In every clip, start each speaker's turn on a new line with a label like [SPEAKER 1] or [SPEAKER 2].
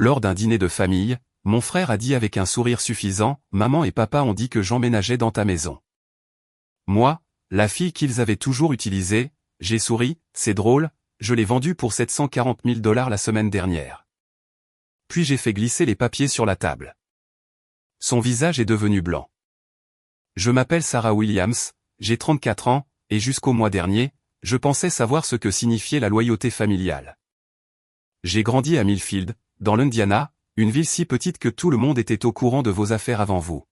[SPEAKER 1] Lors d'un dîner de famille, mon frère a dit avec un sourire suffisant, « Maman et papa ont dit que j'emménageais dans ta maison. » Moi, la fille qu'ils avaient toujours utilisée, j'ai souri, c'est drôle, je l'ai vendue pour 740 000 $ la semaine dernière. Puis j'ai fait glisser les papiers sur la table. Son visage est devenu blanc. Je m'appelle Sarah Williams, j'ai 34 ans, et jusqu'au mois dernier, je pensais savoir ce que signifiait la loyauté familiale. J'ai grandi à Millfield, dans l'Indiana, une ville si petite que tout le monde était au courant de vos affaires avant vous.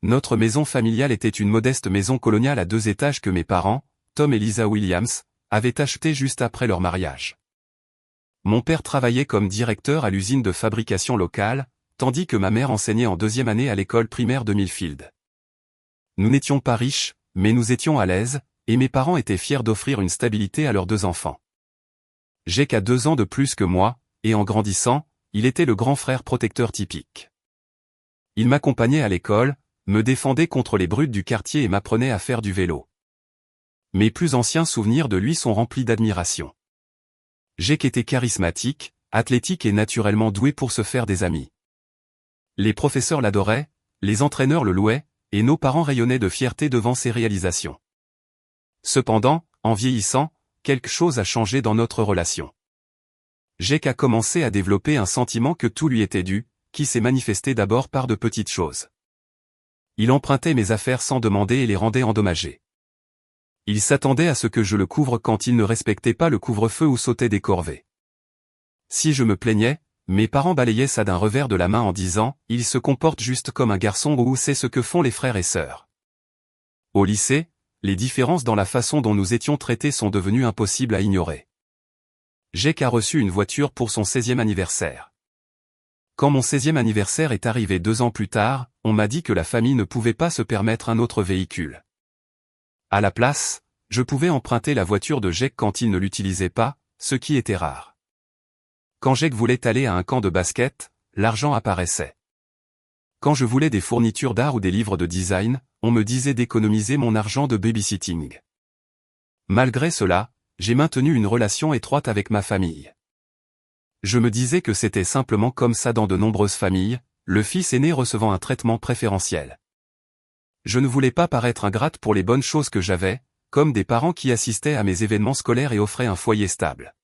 [SPEAKER 1] Notre maison familiale était une modeste maison coloniale à 2 étages que mes parents, Tom et Lisa Williams, avaient achetée juste après leur mariage. Mon père travaillait comme directeur à l'usine de fabrication locale, tandis que ma mère enseignait en 2e année à l'école primaire de Millfield. Nous n'étions pas riches, mais nous étions à l'aise, et mes parents étaient fiers d'offrir une stabilité à leurs 2 enfants. Jake a 2 ans de plus que moi, et en grandissant, il était le grand frère protecteur typique. Il m'accompagnait à l'école, me défendait contre les brutes du quartier et m'apprenait à faire du vélo. Mes plus anciens souvenirs de lui sont remplis d'admiration. Jake était charismatique, athlétique et naturellement doué pour se faire des amis. Les professeurs l'adoraient, les entraîneurs le louaient, et nos parents rayonnaient de fierté devant ses réalisations. Cependant, en vieillissant, quelque chose a changé dans notre relation. Jake a commencé à développer un sentiment que tout lui était dû, qui s'est manifesté d'abord par de petites choses. Il empruntait mes affaires sans demander et les rendait endommagées. Il s'attendait à ce que je le couvre quand il ne respectait pas le couvre-feu ou sautait des corvées. Si je me plaignais, mes parents balayaient ça d'un revers de la main en disant « Il se comporte juste comme un garçon » ou « C'est ce que font les frères et sœurs ». Au lycée, les différences dans la façon dont nous étions traités sont devenues impossibles à ignorer. Jake a reçu une voiture pour son 16e anniversaire. Quand mon 16e anniversaire est arrivé 2 ans plus tard, on m'a dit que la famille ne pouvait pas se permettre un autre véhicule. À la place, je pouvais emprunter la voiture de Jake quand il ne l'utilisait pas, ce qui était rare. Quand Jake voulait aller à un camp de basket, l'argent apparaissait. Quand je voulais des fournitures d'art ou des livres de design, on me disait d'économiser mon argent de babysitting. Malgré cela, j'ai maintenu une relation étroite avec ma famille. Je me disais que c'était simplement comme ça dans de nombreuses familles, le fils aîné recevant un traitement préférentiel. Je ne voulais pas paraître ingrate pour les bonnes choses que j'avais, comme des parents qui assistaient à mes événements scolaires et offraient un foyer stable.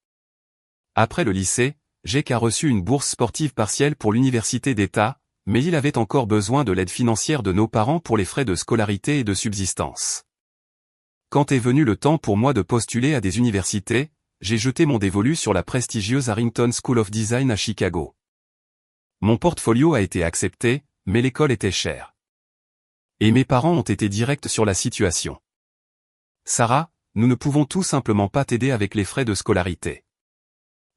[SPEAKER 1] Après le lycée, Jake a reçu une bourse sportive partielle pour l'université d'État, mais il avait encore besoin de l'aide financière de nos parents pour les frais de scolarité et de subsistance. Quand est venu le temps pour moi de postuler à des universités, j'ai jeté mon dévolu sur la prestigieuse Harrington School of Design à Chicago. Mon portfolio a été accepté, mais l'école était chère. Et mes parents ont été directs sur la situation. Sarah, nous ne pouvons tout simplement pas t'aider avec les frais de scolarité.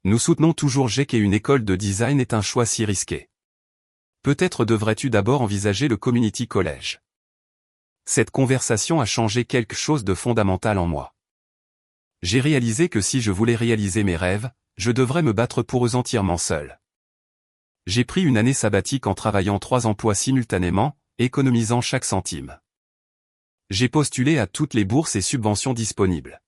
[SPEAKER 1] Nous soutenons toujours Jake et une école de design est un choix si risqué. Peut-être devrais-tu d'abord envisager le community college. Cette conversation a changé quelque chose de fondamental en moi. J'ai réalisé que si je voulais réaliser mes rêves, je devrais me battre pour eux entièrement seul. J'ai pris une année sabbatique en travaillant 3 emplois simultanément, économisant chaque centime. J'ai postulé à toutes les bourses et subventions disponibles.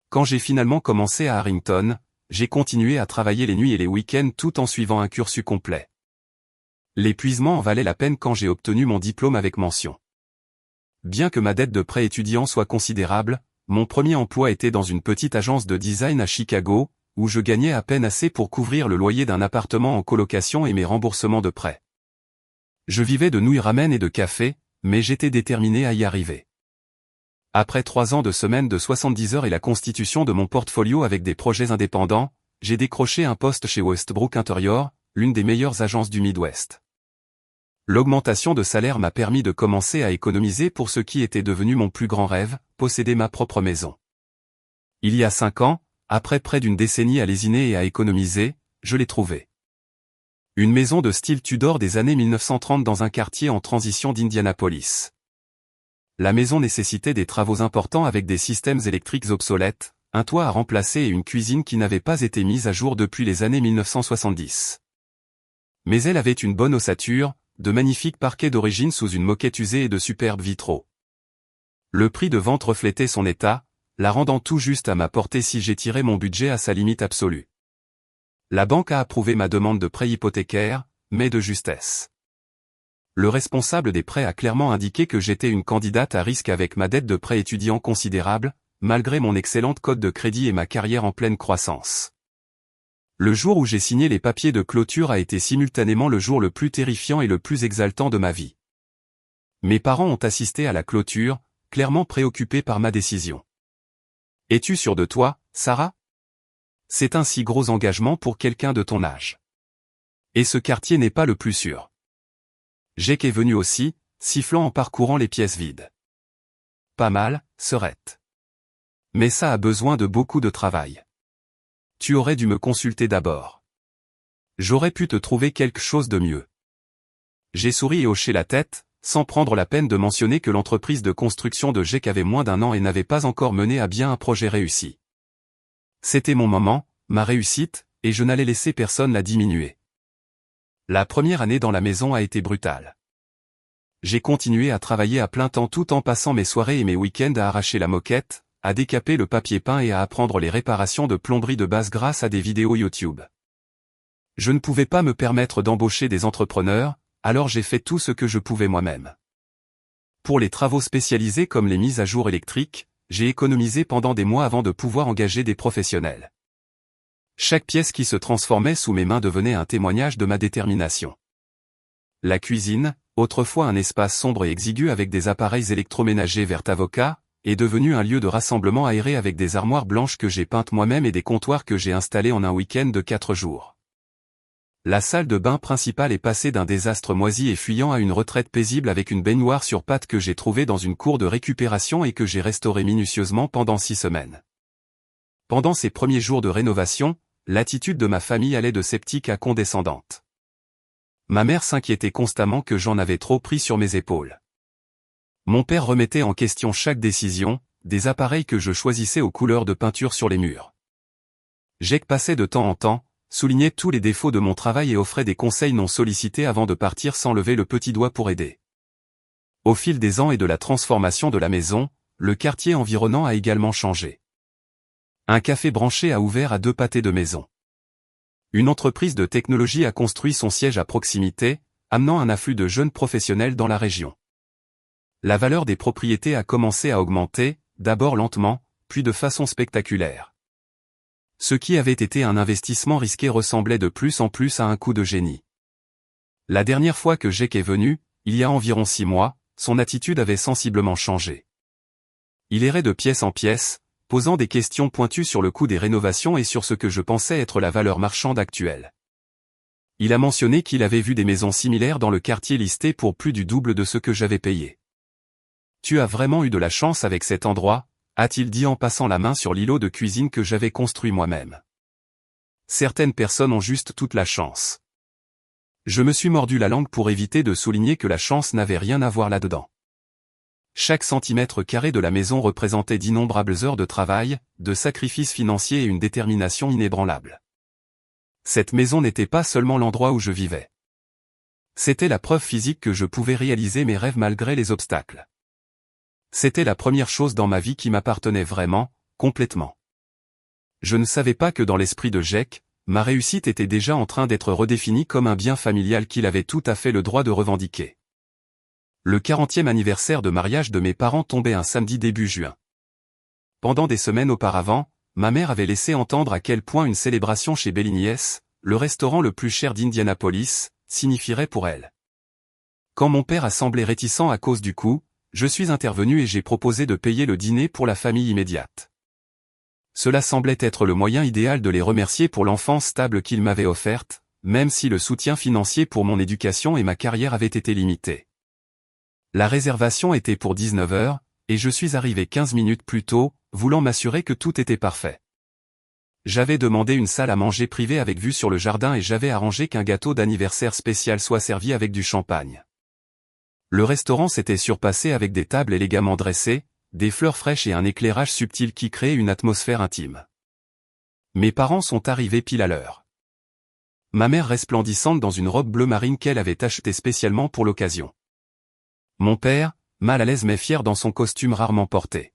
[SPEAKER 1] Quand j'ai finalement commencé à Harrington, j'ai continué à travailler les nuits et les week-ends tout en suivant un cursus complet. L'épuisement en valait la peine quand j'ai obtenu mon diplôme avec mention. Bien que ma dette de prêt étudiant soit considérable, mon premier emploi était dans une petite agence de design à Chicago, où je gagnais à peine assez pour couvrir le loyer d'un appartement en colocation et mes remboursements de prêt. Je vivais de nouilles ramen et de café, mais j'étais déterminé à y arriver. Après 3 ans de semaine de 70 heures et la constitution de mon portfolio avec des projets indépendants, j'ai décroché un poste chez Westbrook Interior, l'une des meilleures agences du Midwest. L'augmentation de salaire m'a permis de commencer à économiser pour ce qui était devenu mon plus grand rêve, posséder ma propre maison. Il y a 5 ans, après près d'une décennie à lésiner et à économiser, je l'ai trouvée. Une maison de style Tudor des années 1930 dans un quartier en transition d'Indianapolis. La maison nécessitait des travaux importants avec des systèmes électriques obsolètes, un toit à remplacer et une cuisine qui n'avait pas été mise à jour depuis les années 1970. Mais elle avait une bonne ossature, de magnifiques parquets d'origine sous une moquette usée et de superbes vitraux. Le prix de vente reflétait son état, la rendant tout juste à ma portée si j'étirais mon budget à sa limite absolue. La banque a approuvé ma demande de prêt hypothécaire, mais de justesse. Le responsable des prêts a clairement indiqué que j'étais une candidate à risque avec ma dette de prêt étudiant considérable, malgré mon excellente cote de crédit et ma carrière en pleine croissance. Le jour où j'ai signé les papiers de clôture a été simultanément le jour le plus terrifiant et le plus exaltant de ma vie. Mes parents ont assisté à la clôture, clairement préoccupés par ma décision. « Es-tu sûre de toi, Sarah ? C'est un si gros engagement pour quelqu'un de ton âge. Et ce quartier n'est pas le plus sûr. » Jake est venu aussi, sifflant en parcourant les pièces vides. « Pas mal, Serette. Mais ça a besoin de beaucoup de travail. Tu aurais dû me consulter d'abord. J'aurais pu te trouver quelque chose de mieux. » J'ai souri et hoché la tête, sans prendre la peine de mentionner que l'entreprise de construction de Jake avait moins d'1 an et n'avait pas encore mené à bien un projet réussi. C'était mon moment, ma réussite, et je n'allais laisser personne la diminuer. La première année dans la maison a été brutale. J'ai continué à travailler à plein temps tout en passant mes soirées et mes week-ends à arracher la moquette, à décaper le papier peint et à apprendre les réparations de plomberie de base grâce à des vidéos YouTube. Je ne pouvais pas me permettre d'embaucher des entrepreneurs, alors j'ai fait tout ce que je pouvais moi-même. Pour les travaux spécialisés comme les mises à jour électriques, j'ai économisé pendant des mois avant de pouvoir engager des professionnels. Chaque pièce qui se transformait sous mes mains devenait un témoignage de ma détermination. La cuisine, autrefois un espace sombre et exigu avec des appareils électroménagers vert avocat, est devenue un lieu de rassemblement aéré avec des armoires blanches que j'ai peintes moi-même et des comptoirs que j'ai installés en un week-end de 4 jours. La salle de bain principale est passée d'un désastre moisi et fuyant à une retraite paisible avec une baignoire sur pattes que j'ai trouvée dans une cour de récupération et que j'ai restaurée minutieusement pendant 6 semaines. Pendant ces premiers jours de rénovation, l'attitude de ma famille allait de sceptique à condescendante. Ma mère s'inquiétait constamment que j'en avais trop pris sur mes épaules. Mon père remettait en question chaque décision, des appareils que je choisissais aux couleurs de peinture sur les murs. Jake passait de temps en temps, soulignait tous les défauts de mon travail et offrait des conseils non sollicités avant de partir sans lever le petit doigt pour aider. Au fil des ans et de la transformation de la maison, le quartier environnant a également changé. Un café branché a ouvert à 2 pâtés de maison. Une entreprise de technologie a construit son siège à proximité, amenant un afflux de jeunes professionnels dans la région. La valeur des propriétés a commencé à augmenter, d'abord lentement, puis de façon spectaculaire. Ce qui avait été un investissement risqué ressemblait de plus en plus à un coup de génie. La dernière fois que Jake est venu, il y a environ 6 mois, son attitude avait sensiblement changé. Il errait de pièce en pièce, posant des questions pointues sur le coût des rénovations et sur ce que je pensais être la valeur marchande actuelle. Il a mentionné qu'il avait vu des maisons similaires dans le quartier listées pour plus du double de ce que j'avais payé. « Tu as vraiment eu de la chance avec cet endroit », a-t-il dit en passant la main sur l'îlot de cuisine que j'avais construit moi-même. Certaines personnes ont juste toute la chance. Je me suis mordu la langue pour éviter de souligner que la chance n'avait rien à voir là-dedans. Chaque centimètre carré de la maison représentait d'innombrables heures de travail, de sacrifices financiers et une détermination inébranlable. Cette maison n'était pas seulement l'endroit où je vivais. C'était la preuve physique que je pouvais réaliser mes rêves malgré les obstacles. C'était la première chose dans ma vie qui m'appartenait vraiment, complètement. Je ne savais pas que dans l'esprit de Jake, ma réussite était déjà en train d'être redéfinie comme un bien familial qu'il avait tout à fait le droit de revendiquer. Le 40e anniversaire de mariage de mes parents tombait un samedi début juin. Pendant des semaines auparavant, ma mère avait laissé entendre à quel point une célébration chez Bellini's, le restaurant le plus cher d'Indianapolis, signifierait pour elle. Quand mon père a semblé réticent à cause du coût, je suis intervenu et j'ai proposé de payer le dîner pour la famille immédiate. Cela semblait être le moyen idéal de les remercier pour l'enfance stable qu'ils m'avaient offerte, même si le soutien financier pour mon éducation et ma carrière avait été limité. La réservation était pour 19 h, et je suis arrivé 15 minutes plus tôt, voulant m'assurer que tout était parfait. J'avais demandé une salle à manger privée avec vue sur le jardin et j'avais arrangé qu'un gâteau d'anniversaire spécial soit servi avec du champagne. Le restaurant s'était surpassé avec des tables élégamment dressées, des fleurs fraîches et un éclairage subtil qui créait une atmosphère intime. Mes parents sont arrivés pile à l'heure. Ma mère resplendissante dans une robe bleu marine qu'elle avait achetée spécialement pour l'occasion. Mon père, mal à l'aise mais fier dans son costume rarement porté.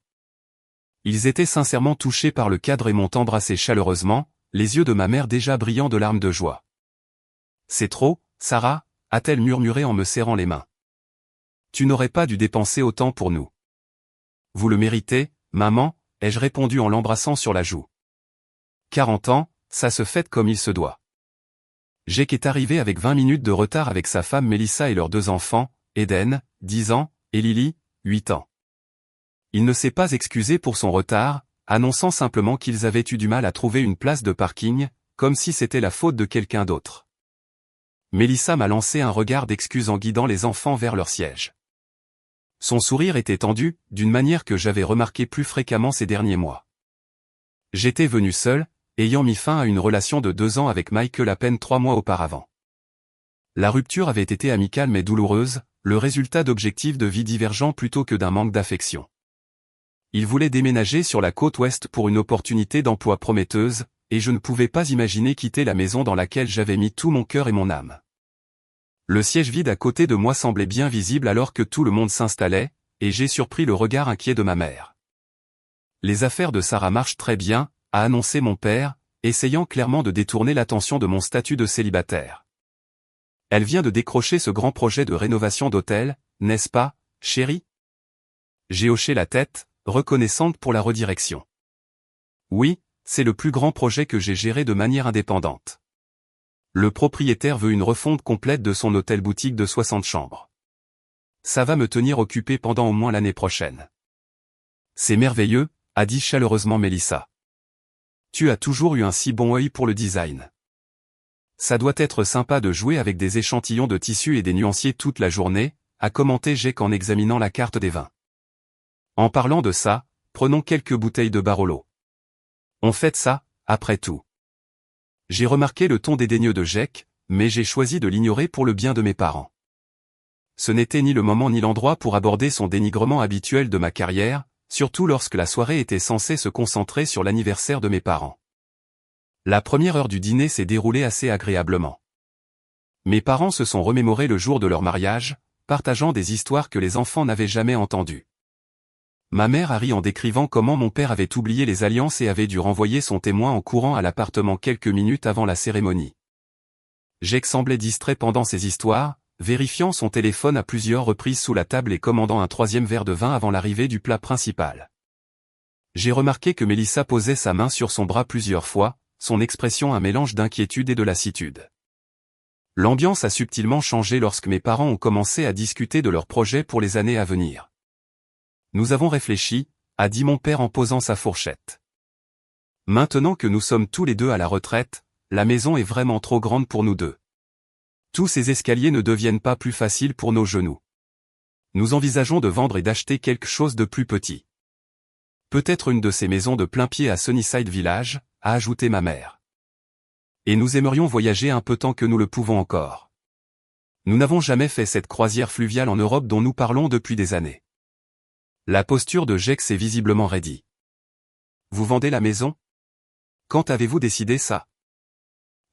[SPEAKER 1] Ils étaient sincèrement touchés par le cadre et m'ont embrassé chaleureusement, les yeux de ma mère déjà brillants de larmes de joie. C'est trop, Sarah, a-t-elle murmuré en me serrant les mains. Tu n'aurais pas dû dépenser autant pour nous. Vous le méritez, maman, ai-je répondu en l'embrassant sur la joue. 40 ans, ça se fête comme il se doit. Jake est arrivé avec 20 minutes de retard avec sa femme Melissa et leurs 2 enfants, Eden, 10 ans, et Lily, 8 ans. Il ne s'est pas excusé pour son retard, annonçant simplement qu'ils avaient eu du mal à trouver une place de parking, comme si c'était la faute de quelqu'un d'autre. Melissa m'a lancé un regard d'excuse en guidant les enfants vers leur siège. Son sourire était tendu, d'une manière que j'avais remarqué plus fréquemment ces derniers mois. J'étais venu seul, ayant mis fin à une relation de 2 ans avec Michael à peine 3 mois auparavant. La rupture avait été amicale mais douloureuse, le résultat d'objectifs de vie divergents plutôt que d'un manque d'affection. Il voulait déménager sur la côte ouest pour une opportunité d'emploi prometteuse, et je ne pouvais pas imaginer quitter la maison dans laquelle j'avais mis tout mon cœur et mon âme. Le siège vide à côté de moi semblait bien visible alors que tout le monde s'installait, et j'ai surpris le regard inquiet de ma mère. Les affaires de Sarah marchent très bien, a annoncé mon père, essayant clairement de détourner l'attention de mon statut de célibataire. Elle vient de décrocher ce grand projet de rénovation d'hôtel, n'est-ce pas, chérie? J'ai hoché la tête, reconnaissante pour la redirection. Oui, c'est le plus grand projet que j'ai géré de manière indépendante. Le propriétaire veut une refonte complète de son hôtel-boutique de 60 chambres. Ça va me tenir occupé pendant au moins l'année prochaine. C'est merveilleux, a dit chaleureusement Melissa. Tu as toujours eu un si bon œil pour le design. Ça doit être sympa de jouer avec des échantillons de tissu et des nuanciers toute la journée, a commenté Jake en examinant la carte des vins. En parlant de ça, prenons quelques bouteilles de Barolo. On fête ça, après tout. J'ai remarqué le ton dédaigneux de Jake, mais j'ai choisi de l'ignorer pour le bien de mes parents. Ce n'était ni le moment ni l'endroit pour aborder son dénigrement habituel de ma carrière, surtout lorsque la soirée était censée se concentrer sur l'anniversaire de mes parents. La première heure du dîner s'est déroulée assez agréablement. Mes parents se sont remémorés le jour de leur mariage, partageant des histoires que les enfants n'avaient jamais entendues. Ma mère a ri en décrivant comment mon père avait oublié les alliances et avait dû renvoyer son témoin en courant à l'appartement quelques minutes avant la cérémonie. Jake semblait distrait pendant ces histoires, vérifiant son téléphone à plusieurs reprises sous la table et commandant un 3e verre de vin avant l'arrivée du plat principal. J'ai remarqué que Melissa posait sa main sur son bras plusieurs fois, son expression un mélange d'inquiétude et de lassitude. L'ambiance a subtilement changé lorsque mes parents ont commencé à discuter de leurs projets pour les années à venir. Nous avons réfléchi, a dit mon père en posant sa fourchette. Maintenant que nous sommes tous les deux à la retraite, la maison est vraiment trop grande pour nous deux. Tous ces escaliers ne deviennent pas plus faciles pour nos genoux. Nous envisageons de vendre et d'acheter quelque chose de plus petit. Peut-être une de ces maisons de plein pied à Sunnyside Village, a ajouté ma mère. Et nous aimerions voyager un peu tant que nous le pouvons encore. Nous n'avons jamais fait cette croisière fluviale en Europe dont nous parlons depuis des années. La posture de Jake s'est visiblement raidie. Vous vendez la maison? Quand avez-vous décidé ça?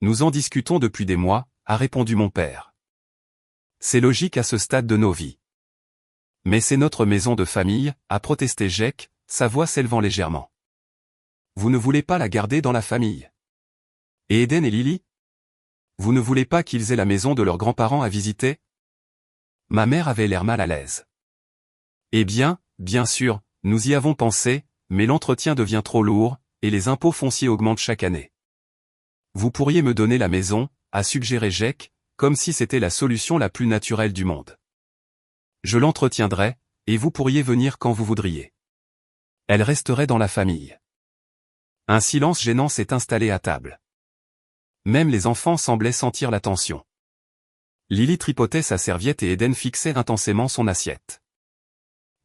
[SPEAKER 1] Nous en discutons depuis des mois, a répondu mon père. C'est logique à ce stade de nos vies. Mais c'est notre maison de famille, a protesté Jake, sa voix s'élevant légèrement. Vous ne voulez pas la garder dans la famille? Et Eden et Lily? Vous ne voulez pas qu'ils aient la maison de leurs grands-parents à visiter? Ma mère avait l'air mal à l'aise. Eh bien, bien sûr, nous y avons pensé, mais l'entretien devient trop lourd, et les impôts fonciers augmentent chaque année. Vous pourriez me donner la maison, a suggéré Jake, comme si c'était la solution la plus naturelle du monde. Je l'entretiendrai, et vous pourriez venir quand vous voudriez. Elle resterait dans la famille. Un silence gênant s'est installé à table. Même les enfants semblaient sentir la tension. Lily tripotait sa serviette et Eden fixait intensément son assiette.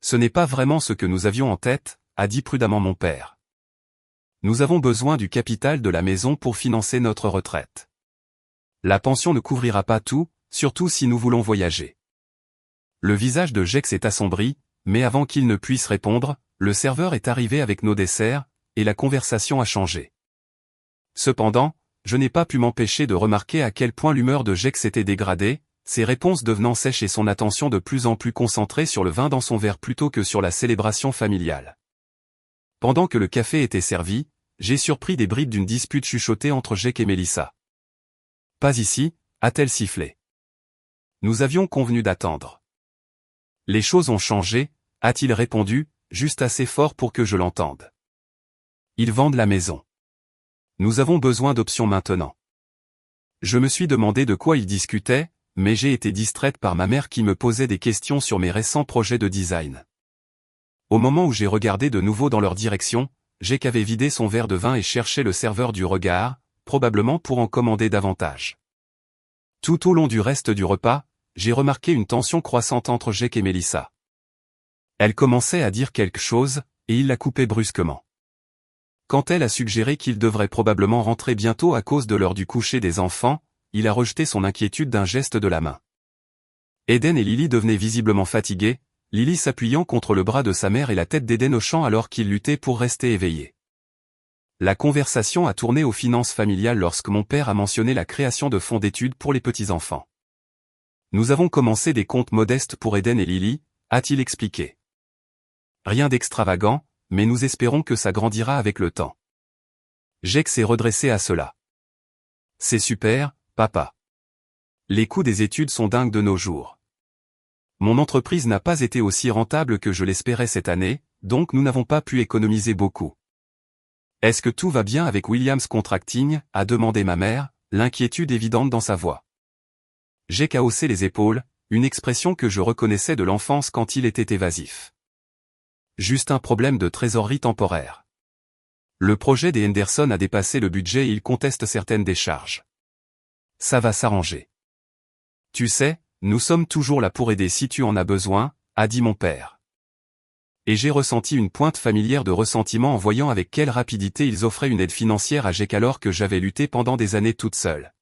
[SPEAKER 1] Ce n'est pas vraiment ce que nous avions en tête, a dit prudemment mon père. Nous avons besoin du capital de la maison pour financer notre retraite. La pension ne couvrira pas tout, surtout si nous voulons voyager. Le visage de Jake s'est assombri, mais avant qu'il ne puisse répondre, le serveur est arrivé avec nos desserts, et la conversation a changé. Cependant, je n'ai pas pu m'empêcher de remarquer à quel point l'humeur de Jake s'était dégradée, ses réponses devenant sèches et son attention de plus en plus concentrée sur le vin dans son verre plutôt que sur la célébration familiale. Pendant que le café était servi, j'ai surpris des bribes d'une dispute chuchotée entre Jake et Mélissa. Pas ici, a-t-elle sifflé. Nous avions convenu d'attendre. Les choses ont changé, a-t-il répondu, juste assez fort pour que je l'entende. Ils vendent la maison. Nous avons besoin d'options maintenant. Je me suis demandé de quoi ils discutaient, mais j'ai été distraite par ma mère qui me posait des questions sur mes récents projets de design. Au moment où j'ai regardé de nouveau dans leur direction, Jake avait vidé son verre de vin et cherchait le serveur du regard, probablement pour en commander davantage. Tout au long du reste du repas, j'ai remarqué une tension croissante entre Jake et Mélissa. Elle commençait à dire quelque chose, et il la coupait brusquement. Quand elle a suggéré qu'il devrait probablement rentrer bientôt à cause de l'heure du coucher des enfants, il a rejeté son inquiétude d'un geste de la main. Eden et Lily devenaient visiblement fatigués, Lily s'appuyant contre le bras de sa mère et la tête d'Eden hochant alors qu'il luttait pour rester éveillé. La conversation a tourné aux finances familiales lorsque mon père a mentionné la création de fonds d'études pour les petits-enfants. Nous avons commencé des comptes modestes pour Eden et Lily, a-t-il expliqué. Rien d'extravagant, mais nous espérons que ça grandira avec le temps. Jake s'est redressé à cela. C'est super, papa. Les coûts des études sont dingues de nos jours. Mon entreprise n'a pas été aussi rentable que je l'espérais cette année, donc nous n'avons pas pu économiser beaucoup. Est-ce que tout va bien avec Williams Contracting, a demandé ma mère, l'inquiétude évidente dans sa voix. Jake a haussé les épaules, une expression que je reconnaissais de l'enfance quand il était évasif. Juste un problème de trésorerie temporaire. Le projet des Henderson a dépassé le budget et il conteste certaines des charges. Ça va s'arranger. Tu sais, nous sommes toujours là pour aider si tu en as besoin, a dit mon père. Et j'ai ressenti une pointe familière de ressentiment en voyant avec quelle rapidité ils offraient une aide financière à Jake alors que j'avais lutté pendant des années toute seule.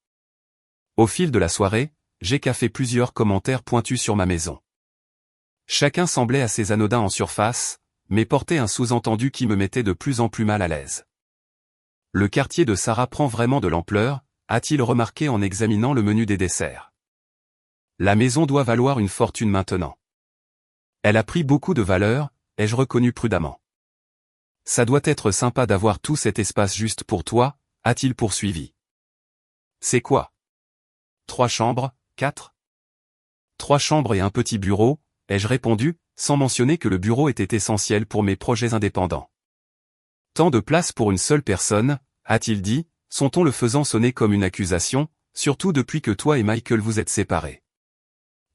[SPEAKER 1] Au fil de la soirée, Jake a fait plusieurs commentaires pointus sur ma maison. Chacun semblait assez anodin en surface, mais portait un sous-entendu qui me mettait de plus en plus mal à l'aise. Le quartier de Sarah prend vraiment de l'ampleur, a-t-il remarqué en examinant le menu des desserts. La maison doit valoir une fortune maintenant. Elle a pris beaucoup de valeur, ai-je reconnu prudemment. Ça doit être sympa d'avoir tout cet espace juste pour toi, a-t-il poursuivi. C'est quoi? 3 chambres, 4? 3 chambres et un petit bureau, ai-je répondu, sans mentionner que le bureau était essentiel pour mes projets indépendants. Tant de place pour une seule personne, a-t-il dit, son ton le faisant sonner comme une accusation, surtout depuis que toi et Michael vous êtes séparés.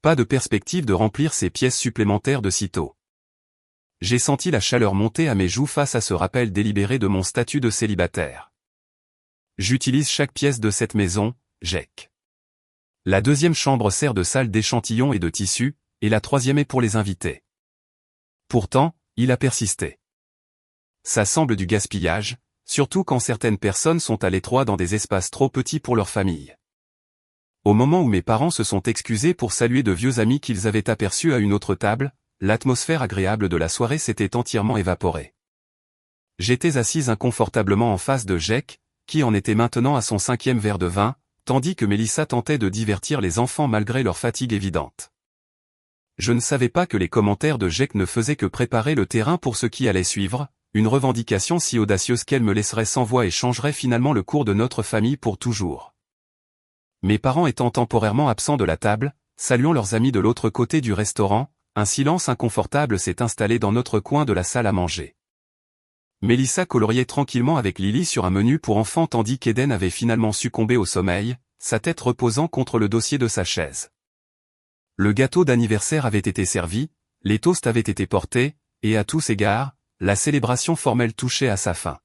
[SPEAKER 1] Pas de perspective de remplir ces pièces supplémentaires de sitôt. J'ai senti la chaleur monter à mes joues face à ce rappel délibéré de mon statut de célibataire. J'utilise chaque pièce de cette maison, Jake. La 2e chambre sert de salle d'échantillons et de tissus, et la 3e est pour les invités. Pourtant, il a persisté. Ça semble du gaspillage, surtout quand certaines personnes sont à l'étroit dans des espaces trop petits pour leur famille. Au moment où mes parents se sont excusés pour saluer de vieux amis qu'ils avaient aperçus à une autre table, l'atmosphère agréable de la soirée s'était entièrement évaporée. J'étais assise inconfortablement en face de Jake, qui en était maintenant à son 5e verre de vin, tandis que Mélissa tentait de divertir les enfants malgré leur fatigue évidente. Je ne savais pas que les commentaires de Jake ne faisaient que préparer le terrain pour ce qui allait suivre, une revendication si audacieuse qu'elle me laisserait sans voix et changerait finalement le cours de notre famille pour toujours. Mes parents étant temporairement absents de la table, saluant leurs amis de l'autre côté du restaurant, un silence inconfortable s'est installé dans notre coin de la salle à manger. Mélissa coloriait tranquillement avec Lily sur un menu pour enfants tandis qu'Eden avait finalement succombé au sommeil, sa tête reposant contre le dossier de sa chaise. Le gâteau d'anniversaire avait été servi, les toasts avaient été portés, et à tous égards, la célébration formelle touchait à sa fin.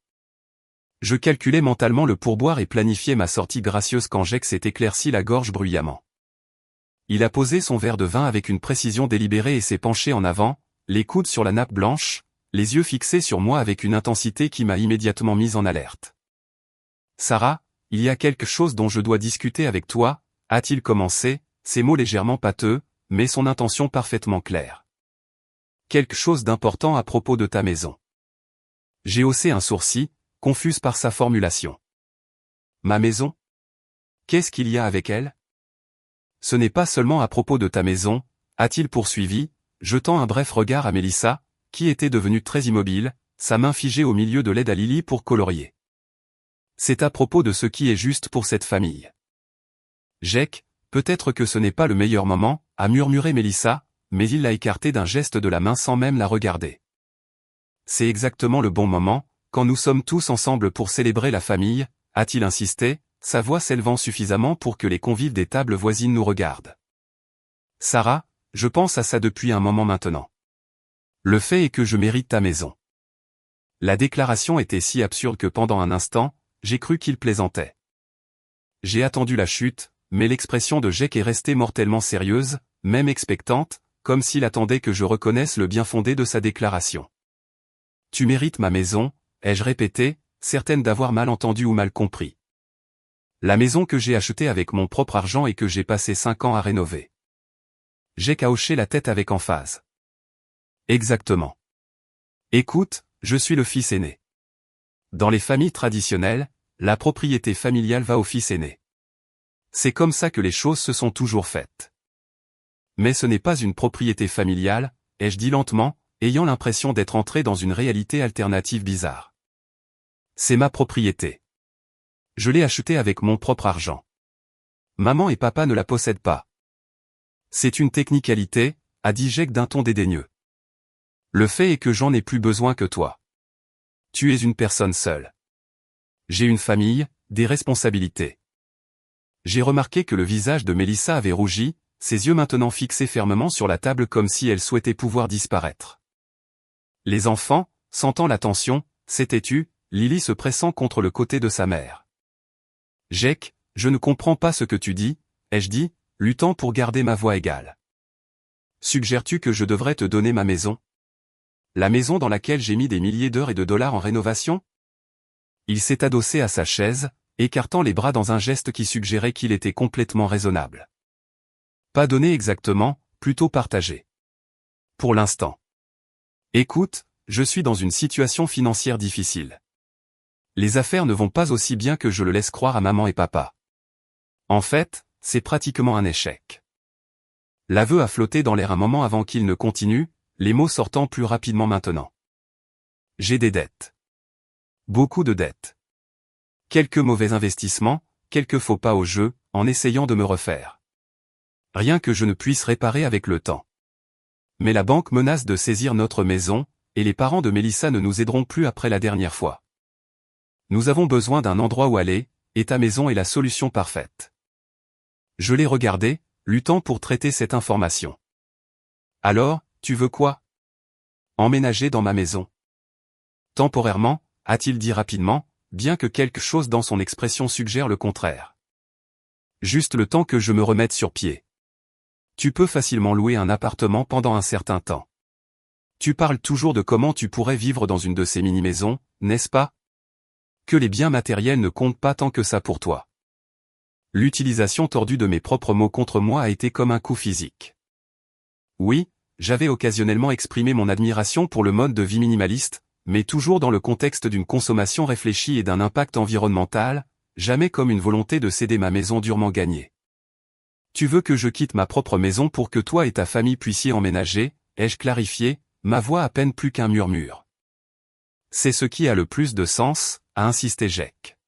[SPEAKER 1] Je calculais mentalement le pourboire et planifiais ma sortie gracieuse quand Jake s'est éclairci la gorge bruyamment. Il a posé son verre de vin avec une précision délibérée et s'est penché en avant, les coudes sur la nappe blanche, les yeux fixés sur moi avec une intensité qui m'a immédiatement mise en alerte. « Sarah, il y a quelque chose dont je dois discuter avec toi », a-t-il commencé, ses mots légèrement pâteux, mais son intention parfaitement claire. « Quelque chose d'important à propos de ta maison. » J'ai haussé un sourcil, confuse par sa formulation. « Ma maison ? Qu'est-ce qu'il y a avec elle ? » Ce n'est pas seulement à propos de ta maison, a-t-il poursuivi, jetant un bref regard à Mélissa, qui était devenue très immobile, sa main figée au milieu de l'aide à Lily pour colorier. C'est à propos de ce qui est juste pour cette famille. Jake, peut-être que ce n'est pas le meilleur moment, a murmuré Mélissa, mais il l'a écartée d'un geste de la main sans même la regarder. C'est exactement le bon moment, quand nous sommes tous ensemble pour célébrer la famille, a-t-il insisté, sa voix s'élevant suffisamment pour que les convives des tables voisines nous regardent. Sarah, je pense à ça depuis un moment maintenant. Le fait est que je mérite ta maison. La déclaration était si absurde que pendant un instant, j'ai cru qu'il plaisantait. J'ai attendu la chute, mais l'expression de Jake est restée mortellement sérieuse, même expectante, comme s'il attendait que je reconnaisse le bien-fondé de sa déclaration. Tu mérites ma maison, ai-je répété, certaine d'avoir mal entendu ou mal compris. La maison que j'ai achetée avec mon propre argent et que j'ai passé 5 ans à rénover. Jake a hoché la tête avec emphase. Exactement. Écoute, je suis le fils aîné. Dans les familles traditionnelles, la propriété familiale va au fils aîné. C'est comme ça que les choses se sont toujours faites. Mais ce n'est pas une propriété familiale, ai-je dit lentement, ayant l'impression d'être entré dans une réalité alternative bizarre. C'est ma propriété. Je l'ai achetée avec mon propre argent. Maman et papa ne la possèdent pas. C'est une technicalité, a dit Jake d'un ton dédaigneux. Le fait est que j'en ai plus besoin que toi. Tu es une personne seule. J'ai une famille, des responsabilités. J'ai remarqué que le visage de Mélissa avait rougi, ses yeux maintenant fixés fermement sur la table comme si elle souhaitait pouvoir disparaître. Les enfants, sentant la tension, s'étaient tus, Lily se pressant contre le côté de sa mère. Jake, je ne comprends pas ce que tu dis, ai-je dit, luttant pour garder ma voix égale. Suggères-tu que je devrais te donner ma maison? La maison dans laquelle j'ai mis des milliers d'heures et de dollars en rénovation? Il s'est adossé à sa chaise, écartant les bras dans un geste qui suggérait qu'il était complètement raisonnable. Pas donné exactement, plutôt partagé. Pour l'instant. Écoute, je suis dans une situation financière difficile. Les affaires ne vont pas aussi bien que je le laisse croire à maman et papa. En fait, c'est pratiquement un échec. L'aveu a flotté dans l'air un moment avant qu'il ne continue, les mots sortant plus rapidement maintenant. J'ai des dettes. Beaucoup de dettes. Quelques mauvais investissements, quelques faux pas au jeu, en essayant de me refaire. Rien que je ne puisse réparer avec le temps. Mais la banque menace de saisir notre maison, et les parents de Mélissa ne nous aideront plus après la dernière fois. Nous avons besoin d'un endroit où aller, et ta maison est la solution parfaite. Je l'ai regardé, luttant pour traiter cette information. Alors, tu veux quoi? Emménager dans ma maison. Temporairement, a-t-il dit rapidement, bien que quelque chose dans son expression suggère le contraire. Juste le temps que je me remette sur pied. Tu peux facilement louer un appartement pendant un certain temps. Tu parles toujours de comment tu pourrais vivre dans une de ces mini-maisons, n'est-ce pas? Que les biens matériels ne comptent pas tant que ça pour toi. L'utilisation tordue de mes propres mots contre moi a été comme un coup physique. Oui, j'avais occasionnellement exprimé mon admiration pour le mode de vie minimaliste, mais toujours dans le contexte d'une consommation réfléchie et d'un impact environnemental, jamais comme une volonté de céder ma maison durement gagnée. Tu veux que je quitte ma propre maison pour que toi et ta famille puissiez emménager, ai-je clarifié, ma voix à peine plus qu'un murmure. C'est ce qui a le plus de sens, a insisté Jake.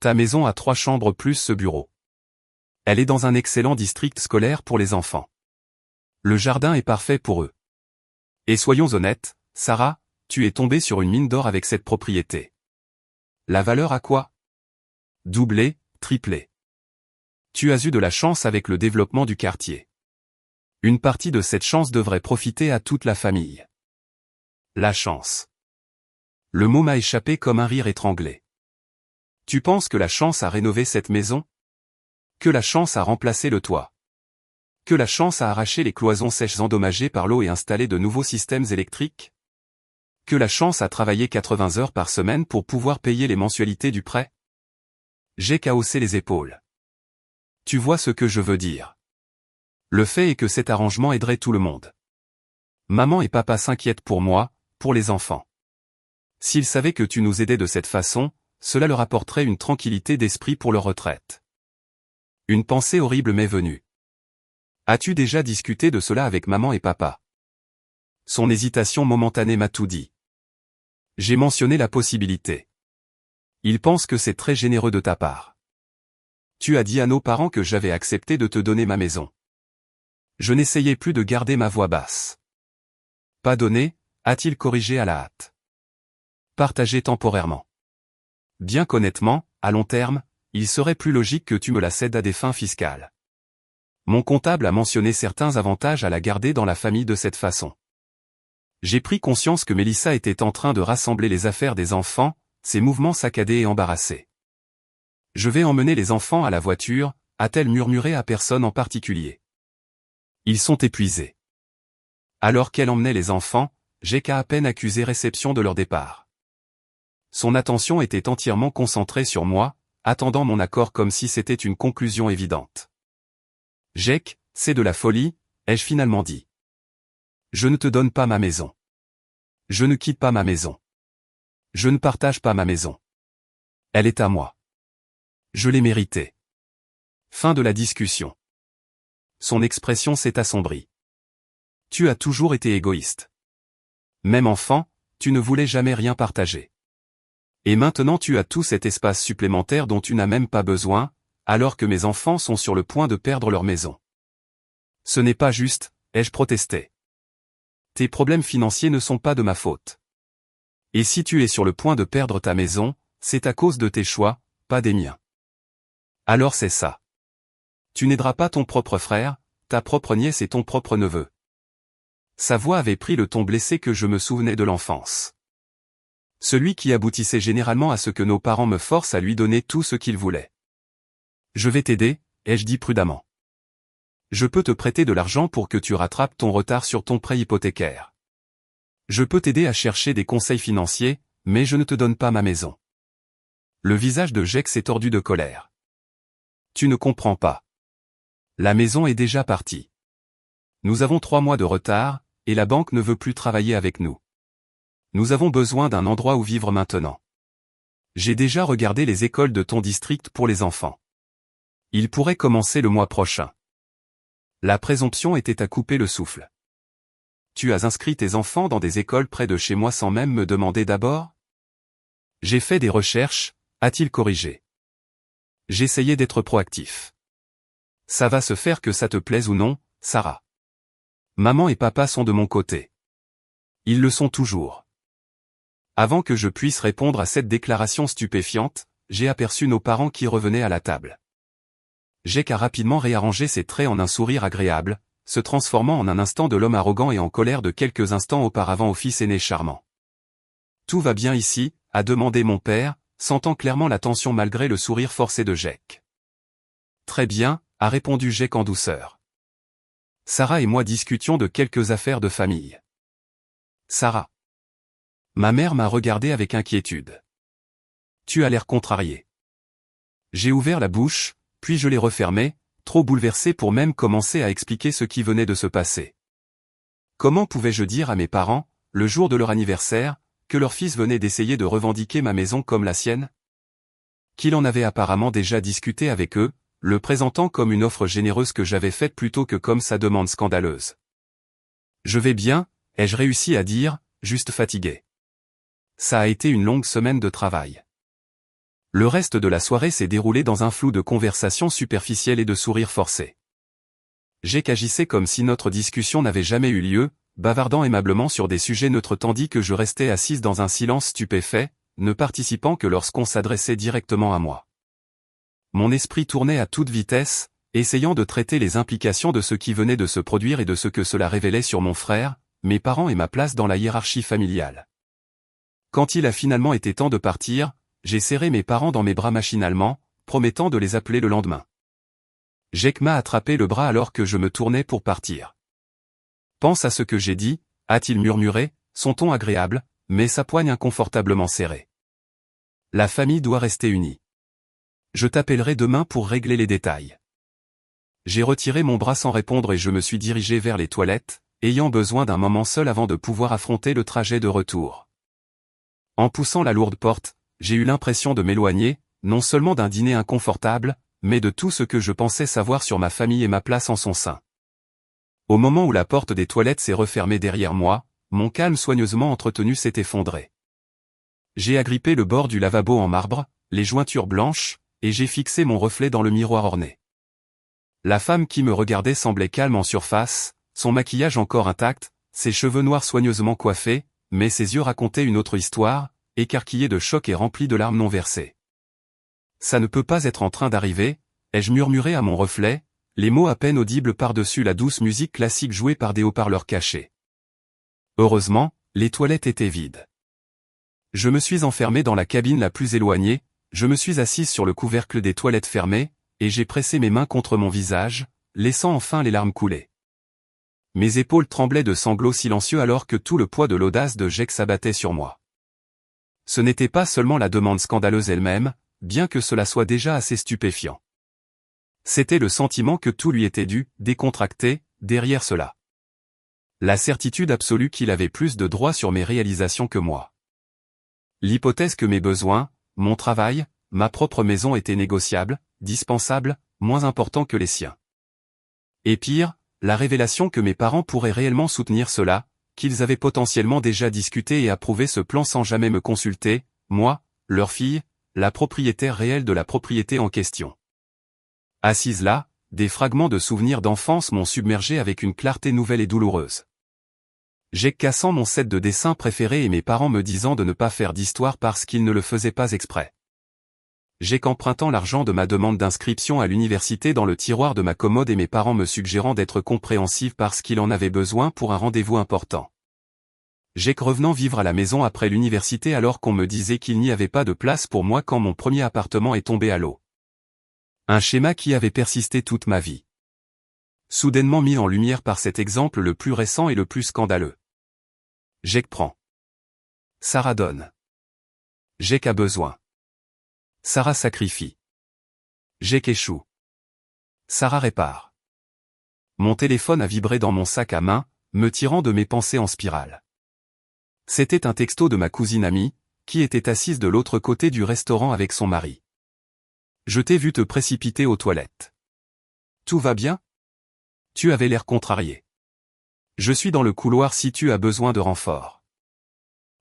[SPEAKER 1] Ta maison a 3 chambres plus ce bureau. Elle est dans un excellent district scolaire pour les enfants. Le jardin est parfait pour eux. Et soyons honnêtes, Sarah, tu es tombée sur une mine d'or avec cette propriété. La valeur a quoi? Doublé, triplé. Tu as eu de la chance avec le développement du quartier. Une partie de cette chance devrait profiter à toute la famille. La chance. Le mot m'a échappé comme un rire étranglé. Tu penses que la chance a rénové cette maison? Que la chance a remplacé le toit? Que la chance a arraché les cloisons sèches endommagées par l'eau et installé de nouveaux systèmes électriques? Que la chance a travaillé 80 heures par semaine pour pouvoir payer les mensualités du prêt? J'ai qu'à hausser les épaules. Tu vois ce que je veux dire. Le fait est que cet arrangement aiderait tout le monde. Maman et papa s'inquiètent pour moi, pour les enfants. S'ils savaient que tu nous aidais de cette façon, cela leur apporterait une tranquillité d'esprit pour leur retraite. Une pensée horrible m'est venue. As-tu déjà discuté de cela avec maman et papa? Son hésitation momentanée m'a tout dit. J'ai mentionné la possibilité. Ils pensent que c'est très généreux de ta part. Tu as dit à nos parents que j'avais accepté de te donner ma maison. Je n'essayais plus de garder ma voix basse. Pas donné, a-t-il corrigé à la hâte. Partagé temporairement. Bien qu'honnêtement, à long terme, il serait plus logique que tu me la cèdes à des fins fiscales. Mon comptable a mentionné certains avantages à la garder dans la famille de cette façon. J'ai pris conscience que Mélissa était en train de rassembler les affaires des enfants, ses mouvements saccadés et embarrassés. Je vais emmener les enfants à la voiture, a-t-elle murmuré à personne en particulier. Ils sont épuisés. Alors qu'elle emmenait les enfants, j'ai qu'à peine accusé réception de leur départ. Son attention était entièrement concentrée sur moi, attendant mon accord comme si c'était une conclusion évidente. « Jake, c'est de la folie », ai-je finalement dit. « Je ne te donne pas ma maison. Je ne quitte pas ma maison. Je ne partage pas ma maison. Elle est à moi. Je l'ai méritée. » Fin de la discussion. Son expression s'est assombrie. « Tu as toujours été égoïste. Même enfant, tu ne voulais jamais rien partager. Et maintenant tu as tout cet espace supplémentaire dont tu n'as même pas besoin, alors que mes enfants sont sur le point de perdre leur maison. Ce n'est pas juste, ai-je protesté. Tes problèmes financiers ne sont pas de ma faute. Et si tu es sur le point de perdre ta maison, c'est à cause de tes choix, pas des miens. Alors c'est ça. Tu n'aideras pas ton propre frère, ta propre nièce et ton propre neveu. Sa voix avait pris le ton blessé que je me souvenais de l'enfance. Celui qui aboutissait généralement à ce que nos parents me forcent à lui donner tout ce qu'ils voulaient. Je vais t'aider, ai-je dit prudemment. Je peux te prêter de l'argent pour que tu rattrapes ton retard sur ton prêt hypothécaire. Je peux t'aider à chercher des conseils financiers, mais je ne te donne pas ma maison. Le visage de Jake s'est tordu de colère. Tu ne comprends pas. La maison est déjà partie. Nous avons 3 mois de retard, et la banque ne veut plus travailler avec nous. Nous avons besoin d'un endroit où vivre maintenant. J'ai déjà regardé les écoles de ton district pour les enfants. Ils pourraient commencer le mois prochain. La présomption était à couper le souffle. Tu as inscrit tes enfants dans des écoles près de chez moi sans même me demander d'abord? J'ai fait des recherches, a-t-il corrigé. J'essayais d'être proactif. Ça va se faire que ça te plaise ou non, Sarah. Maman et papa sont de mon côté. Ils le sont toujours. Avant que je puisse répondre à cette déclaration stupéfiante, j'ai aperçu nos parents qui revenaient à la table. Jake a rapidement réarrangé ses traits en un sourire agréable, se transformant en un instant de l'homme arrogant et en colère de quelques instants auparavant au fils aîné charmant. « Tout va bien ici ?» a demandé mon père, sentant clairement la tension malgré le sourire forcé de Jake. « Très bien », a répondu Jake en douceur. Sarah et moi discutions de quelques affaires de famille. Sarah. Ma mère m'a regardé avec inquiétude. Tu as l'air contrarié. J'ai ouvert la bouche, puis je l'ai refermée, trop bouleversé pour même commencer à expliquer ce qui venait de se passer. Comment pouvais-je dire à mes parents, le jour de leur anniversaire, que leur fils venait d'essayer de revendiquer ma maison comme la sienne? Qu'il en avait apparemment déjà discuté avec eux, le présentant comme une offre généreuse que j'avais faite plutôt que comme sa demande scandaleuse. Je vais bien, ai-je réussi à dire, juste fatigué. Ça a été une longue semaine de travail. Le reste de la soirée s'est déroulé dans un flou de conversations superficielles et de sourires forcés. Jake agissait comme si notre discussion n'avait jamais eu lieu, bavardant aimablement sur des sujets neutres tandis que je restais assise dans un silence stupéfait, ne participant que lorsqu'on s'adressait directement à moi. Mon esprit tournait à toute vitesse, essayant de traiter les implications de ce qui venait de se produire et de ce que cela révélait sur mon frère, mes parents et ma place dans la hiérarchie familiale. Quand il a finalement été temps de partir, j'ai serré mes parents dans mes bras machinalement, promettant de les appeler le lendemain. Jake m'a attrapé le bras alors que je me tournais pour partir. Pense à ce que j'ai dit, a-t-il murmuré, son ton agréable, mais sa poigne inconfortablement serrée. La famille doit rester unie. Je t'appellerai demain pour régler les détails. J'ai retiré mon bras sans répondre et je me suis dirigé vers les toilettes, ayant besoin d'un moment seul avant de pouvoir affronter le trajet de retour. En poussant la lourde porte, j'ai eu l'impression de m'éloigner, non seulement d'un dîner inconfortable, mais de tout ce que je pensais savoir sur ma famille et ma place en son sein. Au moment où la porte des toilettes s'est refermée derrière moi, mon calme soigneusement entretenu s'est effondré. J'ai agrippé le bord du lavabo en marbre, les jointures blanches, et j'ai fixé mon reflet dans le miroir orné. La femme qui me regardait semblait calme en surface, son maquillage encore intact, ses cheveux noirs soigneusement coiffés, mais ses yeux racontaient une autre histoire, écarquillés de choc et remplis de larmes non versées. Ça ne peut pas être en train d'arriver, ai-je murmuré à mon reflet, les mots à peine audibles par-dessus la douce musique classique jouée par des haut-parleurs cachés. Heureusement, les toilettes étaient vides. Je me suis enfermé dans la cabine la plus éloignée, je me suis assise sur le couvercle des toilettes fermées, et j'ai pressé mes mains contre mon visage, laissant enfin les larmes couler. Mes épaules tremblaient de sanglots silencieux alors que tout le poids de l'audace de Jake s'abattait sur moi. Ce n'était pas seulement la demande scandaleuse elle-même, bien que cela soit déjà assez stupéfiant. C'était le sentiment que tout lui était dû, décontracté, derrière cela. La certitude absolue qu'il avait plus de droit sur mes réalisations que moi. L'hypothèse que mes besoins, mon travail, ma propre maison étaient négociables, dispensables, moins importants que les siens. Et pire, la révélation que mes parents pourraient réellement soutenir cela, qu'ils avaient potentiellement déjà discuté et approuvé ce plan sans jamais me consulter, moi, leur fille, la propriétaire réelle de la propriété en question. Assise là, des fragments de souvenirs d'enfance m'ont submergé avec une clarté nouvelle et douloureuse. J'ai cassant mon set de dessins préféré et mes parents me disant de ne pas faire d'histoire parce qu'ils ne le faisaient pas exprès. J'ai qu'empruntant l'argent de ma demande d'inscription à l'université dans le tiroir de ma commode et mes parents me suggérant d'être compréhensif parce qu'il en avait besoin pour un rendez-vous important. J'ai que revenant vivre à la maison après l'université alors qu'on me disait qu'il n'y avait pas de place pour moi quand mon premier appartement est tombé à l'eau. Un schéma qui avait persisté toute ma vie. Soudainement mis en lumière par cet exemple le plus récent et le plus scandaleux. Jake prend. Sarah donne. Jake a besoin. Sarah sacrifie. Jake échoue. Sarah répare. Mon téléphone a vibré dans mon sac à main, me tirant de mes pensées en spirale. C'était un texto de ma cousine amie, qui était assise de l'autre côté du restaurant avec son mari. Je t'ai vu te précipiter aux toilettes. Tout va bien? Tu avais l'air contrarié. Je suis dans le couloir si tu as besoin de renfort.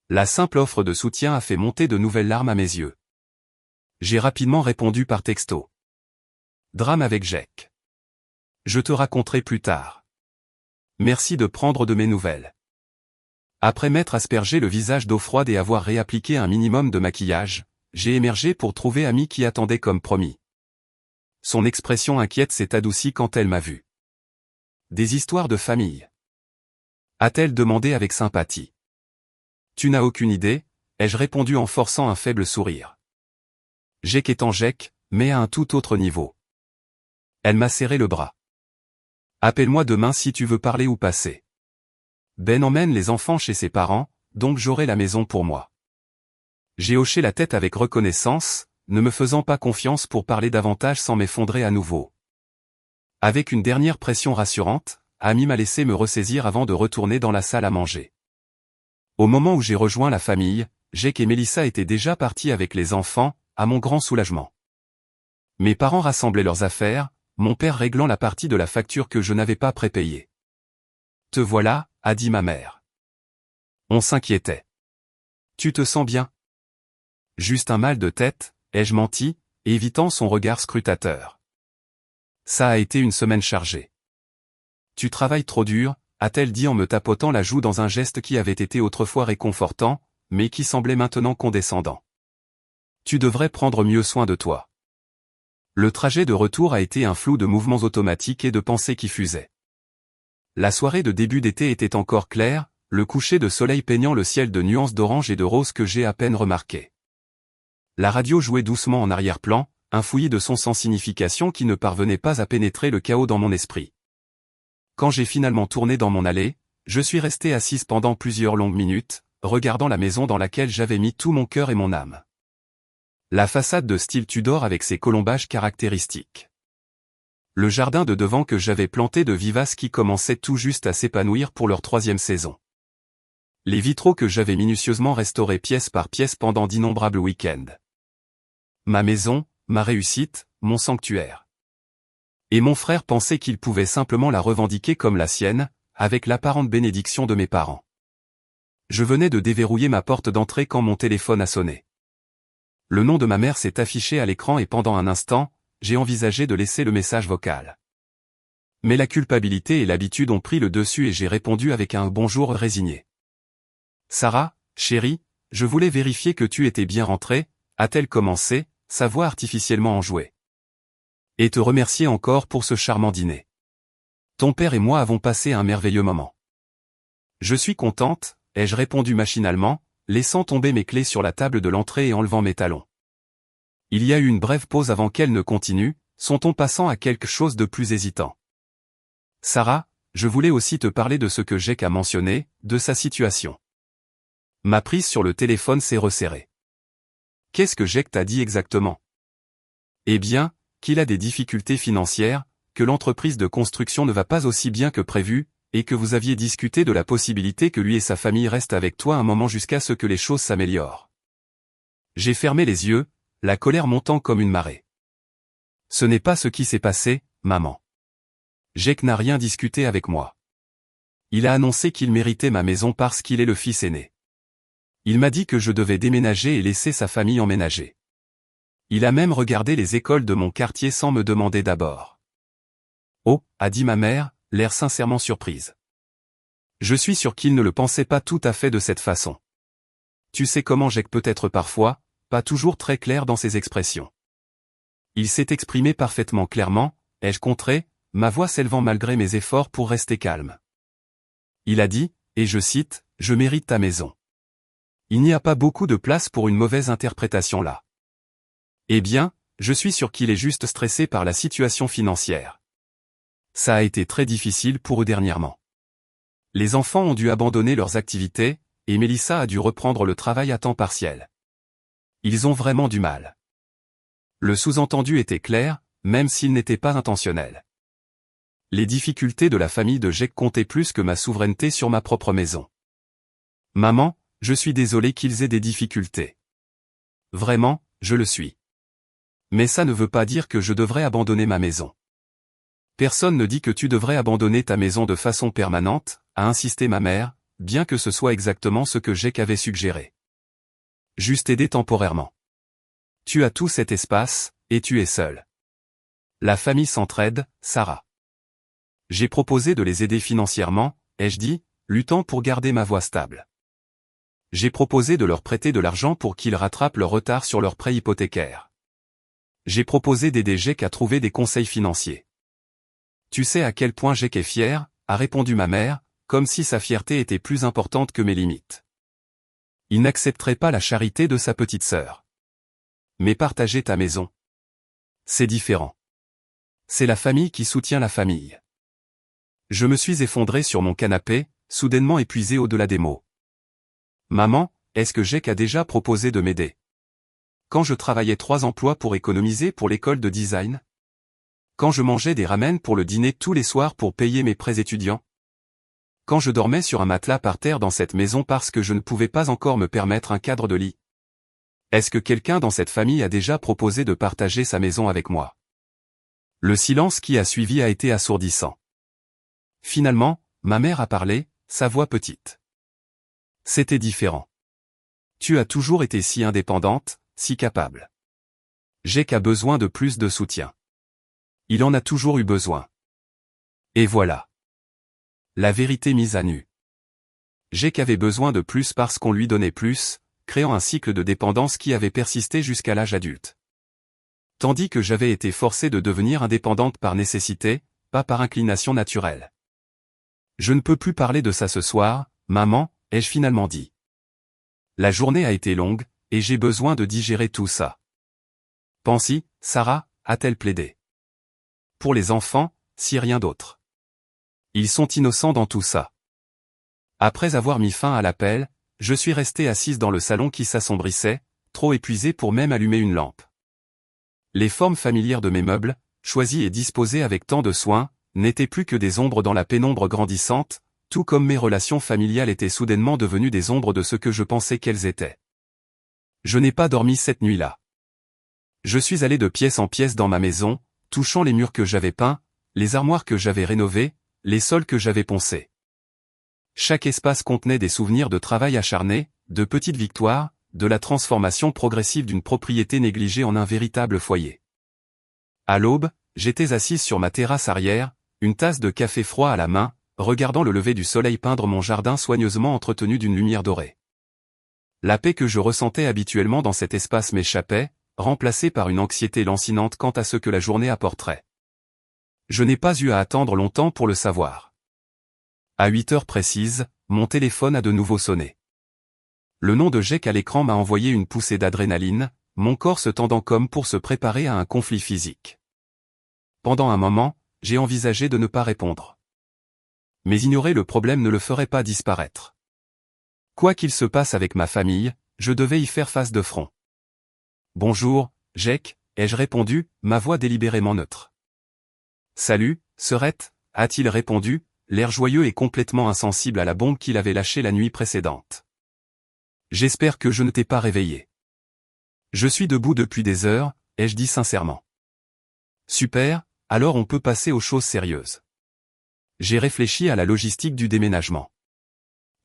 [SPEAKER 1] La simple offre de soutien a fait monter de nouvelles larmes à mes yeux. J'ai rapidement répondu par texto. Drame avec Jake. Je te raconterai plus tard. Merci de prendre de mes nouvelles. Après m'être aspergé le visage d'eau froide et avoir réappliqué un minimum de maquillage, j'ai émergé pour trouver Amy qui attendait comme promis. Son expression inquiète s'est adoucie quand elle m'a vu. Des histoires de famille. A-t-elle demandé avec sympathie. Tu n'as aucune idée, ai-je répondu en forçant un faible sourire. Jake étant Jake, mais à un tout autre niveau. Elle m'a serré le bras. Appelle-moi demain si tu veux parler ou passer. Ben emmène les enfants chez ses parents, donc j'aurai la maison pour moi. J'ai hoché la tête avec reconnaissance, ne me faisant pas confiance pour parler davantage sans m'effondrer à nouveau. Avec une dernière pression rassurante, Amy m'a laissé me ressaisir avant de retourner dans la salle à manger. Au moment où j'ai rejoint la famille, Jake et Melissa étaient déjà partis avec les enfants, à mon grand soulagement. Mes parents rassemblaient leurs affaires, mon père réglant la partie de la facture que je n'avais pas prépayée. « Te voilà », a dit ma mère. On s'inquiétait. « Tu te sens bien ?» Juste un mal de tête, ai-je menti, évitant son regard scrutateur. Ça a été une semaine chargée. Tu travailles trop dur, a-t-elle dit en me tapotant la joue dans un geste qui avait été autrefois réconfortant, mais qui semblait maintenant condescendant. Tu devrais prendre mieux soin de toi. Le trajet de retour a été un flou de mouvements automatiques et de pensées qui fusaient. La soirée de début d'été était encore claire, le coucher de soleil peignant le ciel de nuances d'orange et de rose que j'ai à peine remarqué. La radio jouait doucement en arrière-plan, un fouillis de sons sans signification qui ne parvenait pas à pénétrer le chaos dans mon esprit. Quand j'ai finalement tourné dans mon allée, je suis resté assise pendant plusieurs longues minutes, regardant la maison dans laquelle j'avais mis tout mon cœur et mon âme. La façade de style Tudor avec ses colombages caractéristiques. Le jardin de devant que j'avais planté de vivaces qui commençaient tout juste à s'épanouir pour leur 3e saison. Les vitraux que j'avais minutieusement restaurés pièce par pièce pendant d'innombrables week-ends. Ma maison, ma réussite, mon sanctuaire. Et mon frère pensait qu'il pouvait simplement la revendiquer comme la sienne, avec l'apparente bénédiction de mes parents. Je venais de déverrouiller ma porte d'entrée quand mon téléphone a sonné. Le nom de ma mère s'est affiché à l'écran et pendant un instant, j'ai envisagé de laisser le message vocal. Mais la culpabilité et l'habitude ont pris le dessus et j'ai répondu avec un bonjour résigné. Sarah, chérie, je voulais vérifier que tu étais bien rentrée, a-t-elle commencé, sa voix artificiellement enjouée. Et te remercier encore pour ce charmant dîner. Ton père et moi avons passé un merveilleux moment. Je suis contente, ai-je répondu machinalement, laissant tomber mes clés sur la table de l'entrée et enlevant mes talons. Il y a eu une brève pause avant qu'elle ne continue, son ton passant à quelque chose de plus hésitant. Sarah, je voulais aussi te parler de ce que Jake a mentionné, de sa situation. Ma prise sur le téléphone s'est resserrée. Qu'est-ce que Jake t'a dit exactement? Eh bien, qu'il a des difficultés financières, que l'entreprise de construction ne va pas aussi bien que prévu, et que vous aviez discuté de la possibilité que lui et sa famille restent avec toi un moment jusqu'à ce que les choses s'améliorent. J'ai fermé les yeux, la colère montant comme une marée. Ce n'est pas ce qui s'est passé, maman. Jake n'a rien discuté avec moi. Il a annoncé qu'il méritait ma maison parce qu'il est le fils aîné. Il m'a dit que je devais déménager et laisser sa famille emménager. Il a même regardé les écoles de mon quartier sans me demander d'abord. Oh, a dit ma mère, l'air sincèrement surprise. Je suis sûr qu'il ne le pensait pas tout à fait de cette façon. Tu sais comment Jake peut être parfois, pas toujours très clair dans ses expressions. Il s'est exprimé parfaitement clairement, ai-je contré, ma voix s'élevant malgré mes efforts pour rester calme. Il a dit, et je cite, « Je mérite ta maison. » Il n'y a pas beaucoup de place pour une mauvaise interprétation là. Eh bien, je suis sûr qu'il est juste stressé par la situation financière. Ça a été très difficile pour eux dernièrement. Les enfants ont dû abandonner leurs activités, et Mélissa a dû reprendre le travail à temps partiel. Ils ont vraiment du mal. Le sous-entendu était clair, même s'il n'était pas intentionnel. Les difficultés de la famille de Jake comptaient plus que ma souveraineté sur ma propre maison. Maman, je suis désolé qu'ils aient des difficultés. Vraiment, je le suis. Mais ça ne veut pas dire que je devrais abandonner ma maison. Personne ne dit que tu devrais abandonner ta maison de façon permanente, a insisté ma mère, bien que ce soit exactement ce que Jake avait suggéré. Juste aider temporairement. Tu as tout cet espace, et tu es seul. La famille s'entraide, Sarah. J'ai proposé de les aider financièrement, ai-je dit, luttant pour garder ma voix stable. J'ai proposé de leur prêter de l'argent pour qu'ils rattrapent leur retard sur leur prêt hypothécaire. J'ai proposé d'aider Jake à trouver des conseils financiers. Tu sais à quel point Jake est fier, a répondu ma mère, comme si sa fierté était plus importante que mes limites. Il n'accepterait pas la charité de sa petite sœur. Mais partager ta maison, c'est différent. C'est la famille qui soutient la famille. Je me suis effondré sur mon canapé, soudainement épuisé au-delà des mots. Maman, est-ce que Jake a déjà proposé de m'aider? Quand je travaillais 3 emplois pour économiser pour l'école de design? Quand je mangeais des ramen pour le dîner tous les soirs pour payer mes prêts étudiants? Quand je dormais sur un matelas par terre dans cette maison parce que je ne pouvais pas encore me permettre un cadre de lit? Est-ce que quelqu'un dans cette famille a déjà proposé de partager sa maison avec moi? Le silence qui a suivi a été assourdissant. Finalement, ma mère a parlé, sa voix petite. C'était différent. Tu as toujours été si indépendante, si capable. Jake a besoin de plus de soutien. Il en a toujours eu besoin. Et voilà. La vérité mise à nu. Jake avait besoin de plus parce qu'on lui donnait plus, créant un cycle de dépendance qui avait persisté jusqu'à l'âge adulte. Tandis que j'avais été forcé de devenir indépendante par nécessité, pas par inclination naturelle. Je ne peux plus parler de ça ce soir, maman, ai-je finalement dit. La journée a été longue, et j'ai besoin de digérer tout ça. Pense-y, Sarah, a-t-elle plaidé. Pour les enfants, si rien d'autre. Ils sont innocents dans tout ça. Après avoir mis fin à l'appel, je suis resté assise dans le salon qui s'assombrissait, trop épuisé pour même allumer une lampe. Les formes familières de mes meubles, choisis et disposés avec tant de soin, n'étaient plus que des ombres dans la pénombre grandissante, tout comme mes relations familiales étaient soudainement devenues des ombres de ce que je pensais qu'elles étaient. Je n'ai pas dormi cette nuit-là. Je suis allé de pièce en pièce dans ma maison, touchant les murs que j'avais peints, les armoires que j'avais rénovées, les sols que j'avais poncés. Chaque espace contenait des souvenirs de travail acharné, de petites victoires, de la transformation progressive d'une propriété négligée en un véritable foyer. À l'aube, j'étais assise sur ma terrasse arrière, une tasse de café froid à la main, regardant le lever du soleil peindre mon jardin soigneusement entretenu d'une lumière dorée. La paix que je ressentais habituellement dans cet espace m'échappait, remplacée par une anxiété lancinante quant à ce que la journée apporterait. Je n'ai pas eu à attendre longtemps pour le savoir. À 8 heures précises, mon téléphone a de nouveau sonné. Le nom de Jake à l'écran m'a envoyé une poussée d'adrénaline, mon corps se tendant comme pour se préparer à un conflit physique. Pendant un moment, j'ai envisagé de ne pas répondre. Mais ignorer le problème ne le ferait pas disparaître. Quoi qu'il se passe avec ma famille, je devais y faire face de front. « Bonjour, Jake », ai-je répondu, ma voix délibérément neutre. « Salut, Serette », a-t-il répondu, l'air joyeux et complètement insensible à la bombe qu'il avait lâchée la nuit précédente. « J'espère que je ne t'ai pas réveillé. »« Je suis debout depuis des heures », ai-je dit sincèrement. « Super, alors on peut passer aux choses sérieuses. » J'ai réfléchi à la logistique du déménagement.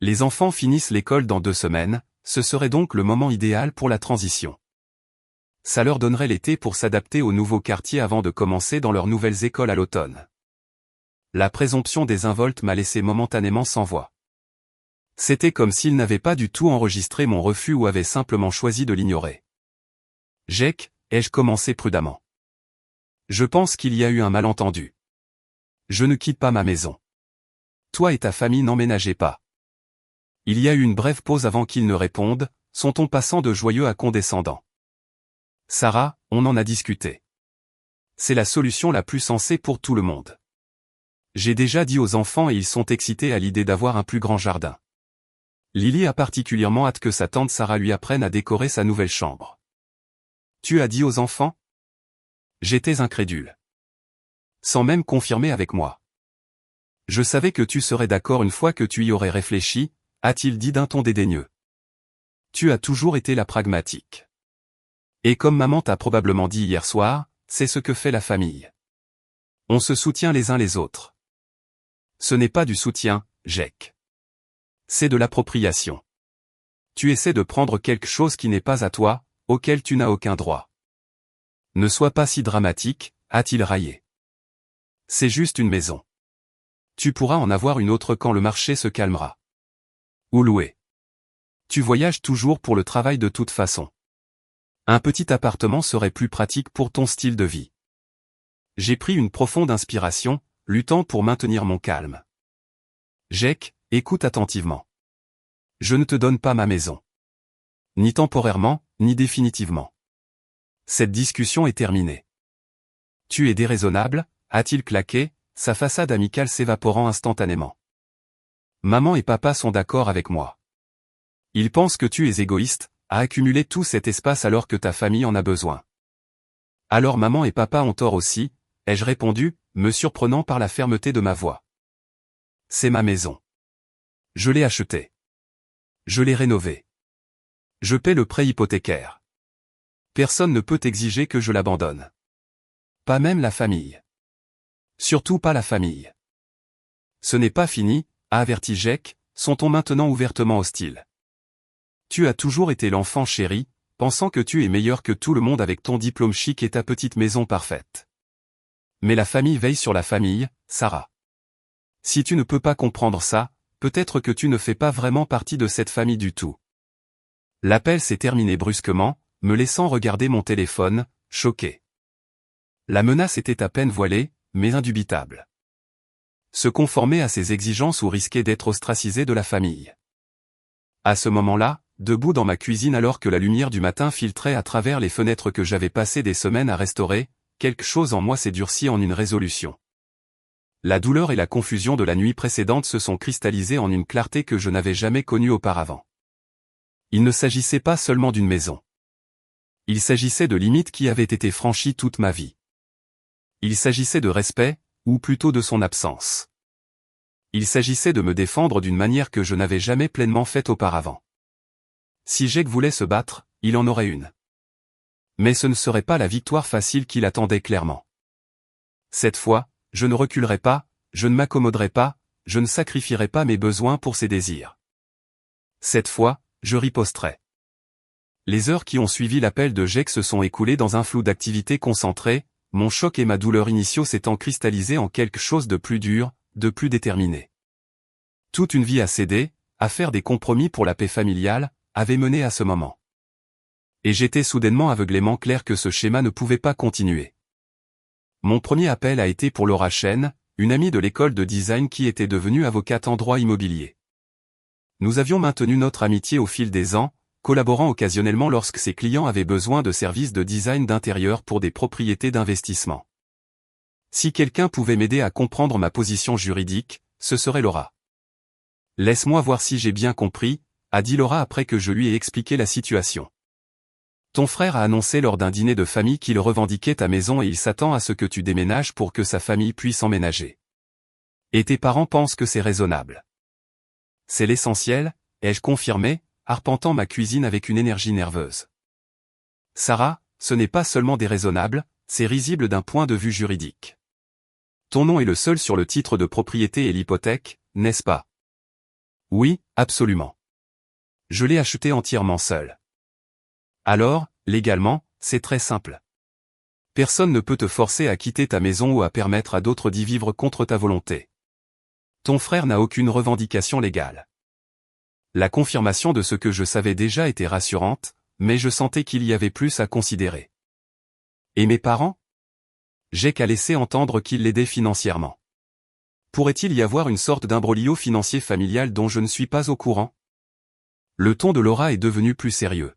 [SPEAKER 1] Les enfants finissent l'école dans 2 semaines, ce serait donc le moment idéal pour la transition. Ça leur donnerait l'été pour s'adapter au nouveau quartier avant de commencer dans leurs nouvelles écoles à l'automne. La présomption désinvolte m'a laissé momentanément sans voix. C'était comme s'ils n'avaient pas du tout enregistré mon refus ou avaient simplement choisi de l'ignorer. « Jake », ai-je commencé prudemment. « Je pense qu'il y a eu un malentendu. Je ne quitte pas ma maison. Toi et ta famille n'emménagez pas. » Il y a eu une brève pause avant qu'il ne réponde, son ton passant de joyeux à condescendant. « Sarah, on en a discuté. C'est la solution la plus sensée pour tout le monde. J'ai déjà dit aux enfants et ils sont excités à l'idée d'avoir un plus grand jardin. Lily a particulièrement hâte que sa tante Sarah lui apprenne à décorer sa nouvelle chambre. »« Tu as dit aux enfants ?» J'étais incrédule. Sans même confirmer avec moi. « Je savais que tu serais d'accord une fois que tu y aurais réfléchi », a-t-il dit d'un ton dédaigneux. « Tu as toujours été la pragmatique. Et comme maman t'a probablement dit hier soir, c'est ce que fait la famille. On se soutient les uns les autres. Ce n'est pas du soutien, Jake. C'est de l'appropriation. Tu essaies de prendre quelque chose qui n'est pas à toi, auquel tu n'as aucun droit. Ne sois pas si dramatique, a-t-il raillé. C'est juste une maison. Tu pourras en avoir une autre quand le marché se calmera. Ou louer. Tu voyages toujours pour le travail de toute façon. Un petit appartement serait plus pratique pour ton style de vie. » J'ai pris une profonde inspiration, luttant pour maintenir mon calme. « Jake, écoute attentivement. Je ne te donne pas ma maison. Ni temporairement, ni définitivement. Cette discussion est terminée. »« Tu es déraisonnable », a-t-il claqué, sa façade amicale s'évaporant instantanément. « Maman et papa sont d'accord avec moi. Ils pensent que tu es égoïste, à accumuler tout cet espace alors que ta famille en a besoin. »« Alors maman et papa ont tort aussi », ai-je répondu, me surprenant par la fermeté de ma voix. « C'est ma maison. Je l'ai achetée. Je l'ai rénovée. Je paie le prêt hypothécaire. Personne ne peut exiger que je l'abandonne. Pas même la famille. Surtout pas la famille. »« Ce n'est pas fini », a averti Jake, son ton maintenant ouvertement hostile. « Tu as toujours été l'enfant chéri, pensant que tu es meilleur que tout le monde avec ton diplôme chic et ta petite maison parfaite. Mais la famille veille sur la famille, Sarah. Si tu ne peux pas comprendre ça, peut-être que tu ne fais pas vraiment partie de cette famille du tout. » L'appel s'est terminé brusquement, me laissant regarder mon téléphone, choqué. La menace était à peine voilée, mais indubitable. Se conformer à ses exigences ou risquer d'être ostracisé de la famille. À ce moment-là, debout dans ma cuisine alors que la lumière du matin filtrait à travers les fenêtres que j'avais passé des semaines à restaurer, quelque chose en moi s'est durci en une résolution. La douleur et la confusion de la nuit précédente se sont cristallisées en une clarté que je n'avais jamais connue auparavant. Il ne s'agissait pas seulement d'une maison. Il s'agissait de limites qui avaient été franchies toute ma vie. Il s'agissait de respect, ou plutôt de son absence. Il s'agissait de me défendre d'une manière que je n'avais jamais pleinement faite auparavant. Si Jake voulait se battre, il en aurait une. Mais ce ne serait pas la victoire facile qu'il attendait clairement. Cette fois, je ne reculerai pas, je ne m'accommoderai pas, je ne sacrifierai pas mes besoins pour ses désirs. Cette fois, je riposterai. Les heures qui ont suivi l'appel de Jack se sont écoulées dans un flou d'activités concentrées, mon choc et ma douleur initiaux s'étant cristallisés en quelque chose de plus dur, de plus déterminé. Toute une vie à céder, à faire des compromis pour la paix familiale, avait mené à ce moment. Et j'étais soudainement aveuglément clair que ce schéma ne pouvait pas continuer. Mon premier appel a été pour Laura Chen, une amie de l'école de design qui était devenue avocate en droit immobilier. Nous avions maintenu notre amitié au fil des ans, collaborant occasionnellement lorsque ses clients avaient besoin de services de design d'intérieur pour des propriétés d'investissement. Si quelqu'un pouvait m'aider à comprendre ma position juridique, ce serait Laura. « Laisse-moi voir si j'ai bien compris », a dit Laura après que je lui ai expliqué la situation. Ton frère a annoncé lors d'un dîner de famille qu'il revendiquait ta maison et il s'attend à ce que tu déménages pour que sa famille puisse emménager. Et tes parents pensent que c'est raisonnable. C'est l'essentiel, ai-je confirmé, arpentant ma cuisine avec une énergie nerveuse. Sarah, ce n'est pas seulement déraisonnable, c'est risible d'un point de vue juridique. Ton nom est le seul sur le titre de propriété et l'hypothèque, n'est-ce pas? Oui, absolument. Je l'ai acheté entièrement seul. Alors, légalement, c'est très simple. Personne ne peut te forcer à quitter ta maison ou à permettre à d'autres d'y vivre contre ta volonté. Ton frère n'a aucune revendication légale. La confirmation de ce que je savais déjà était rassurante, mais je sentais qu'il y avait plus à considérer. Et mes parents? J'ai qu'à laisser entendre qu'ils l'aidaient financièrement. Pourrait-il y avoir une sorte d'imbroglio financier familial dont je ne suis pas au courant? Le ton de Laura est devenu plus sérieux.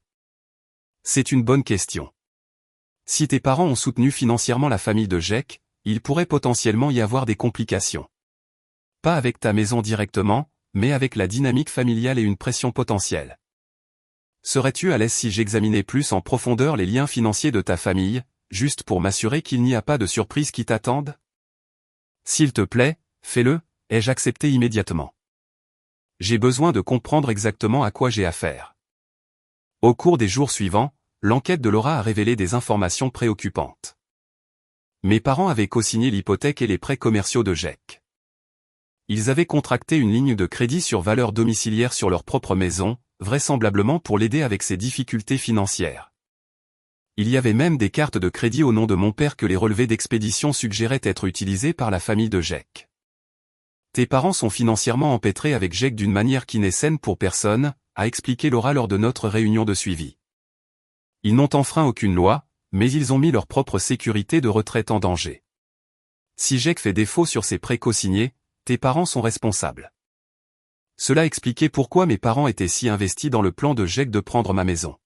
[SPEAKER 1] C'est une bonne question. Si tes parents ont soutenu financièrement la famille de Jack, il pourrait potentiellement y avoir des complications. Pas avec ta maison directement, mais avec la dynamique familiale et une pression potentielle. Serais-tu à l'aise si j'examinais plus en profondeur les liens financiers de ta famille, juste pour m'assurer qu'il n'y a pas de surprises qui t'attendent? S'il te plaît, fais-le, ai-je accepté immédiatement. J'ai besoin de comprendre exactement à quoi j'ai affaire. Au cours des jours suivants, l'enquête de Laura a révélé des informations préoccupantes. Mes parents avaient co-signé l'hypothèque et les prêts commerciaux de Jack. Ils avaient contracté une ligne de crédit sur valeur domiciliaire sur leur propre maison, vraisemblablement pour l'aider avec ses difficultés financières. Il y avait même des cartes de crédit au nom de mon père que les relevés d'expédition suggéraient être utilisés par la famille de Jack. Tes parents sont financièrement empêtrés avec Jack d'une manière qui n'est saine pour personne, a expliqué Laura lors de notre réunion de suivi. Ils n'ont enfreint aucune loi, mais ils ont mis leur propre sécurité de retraite en danger. Si Jack fait défaut sur ses prêts co-signés, tes parents sont responsables. Cela expliquait pourquoi mes parents étaient si investis dans le plan de Jack de prendre ma maison.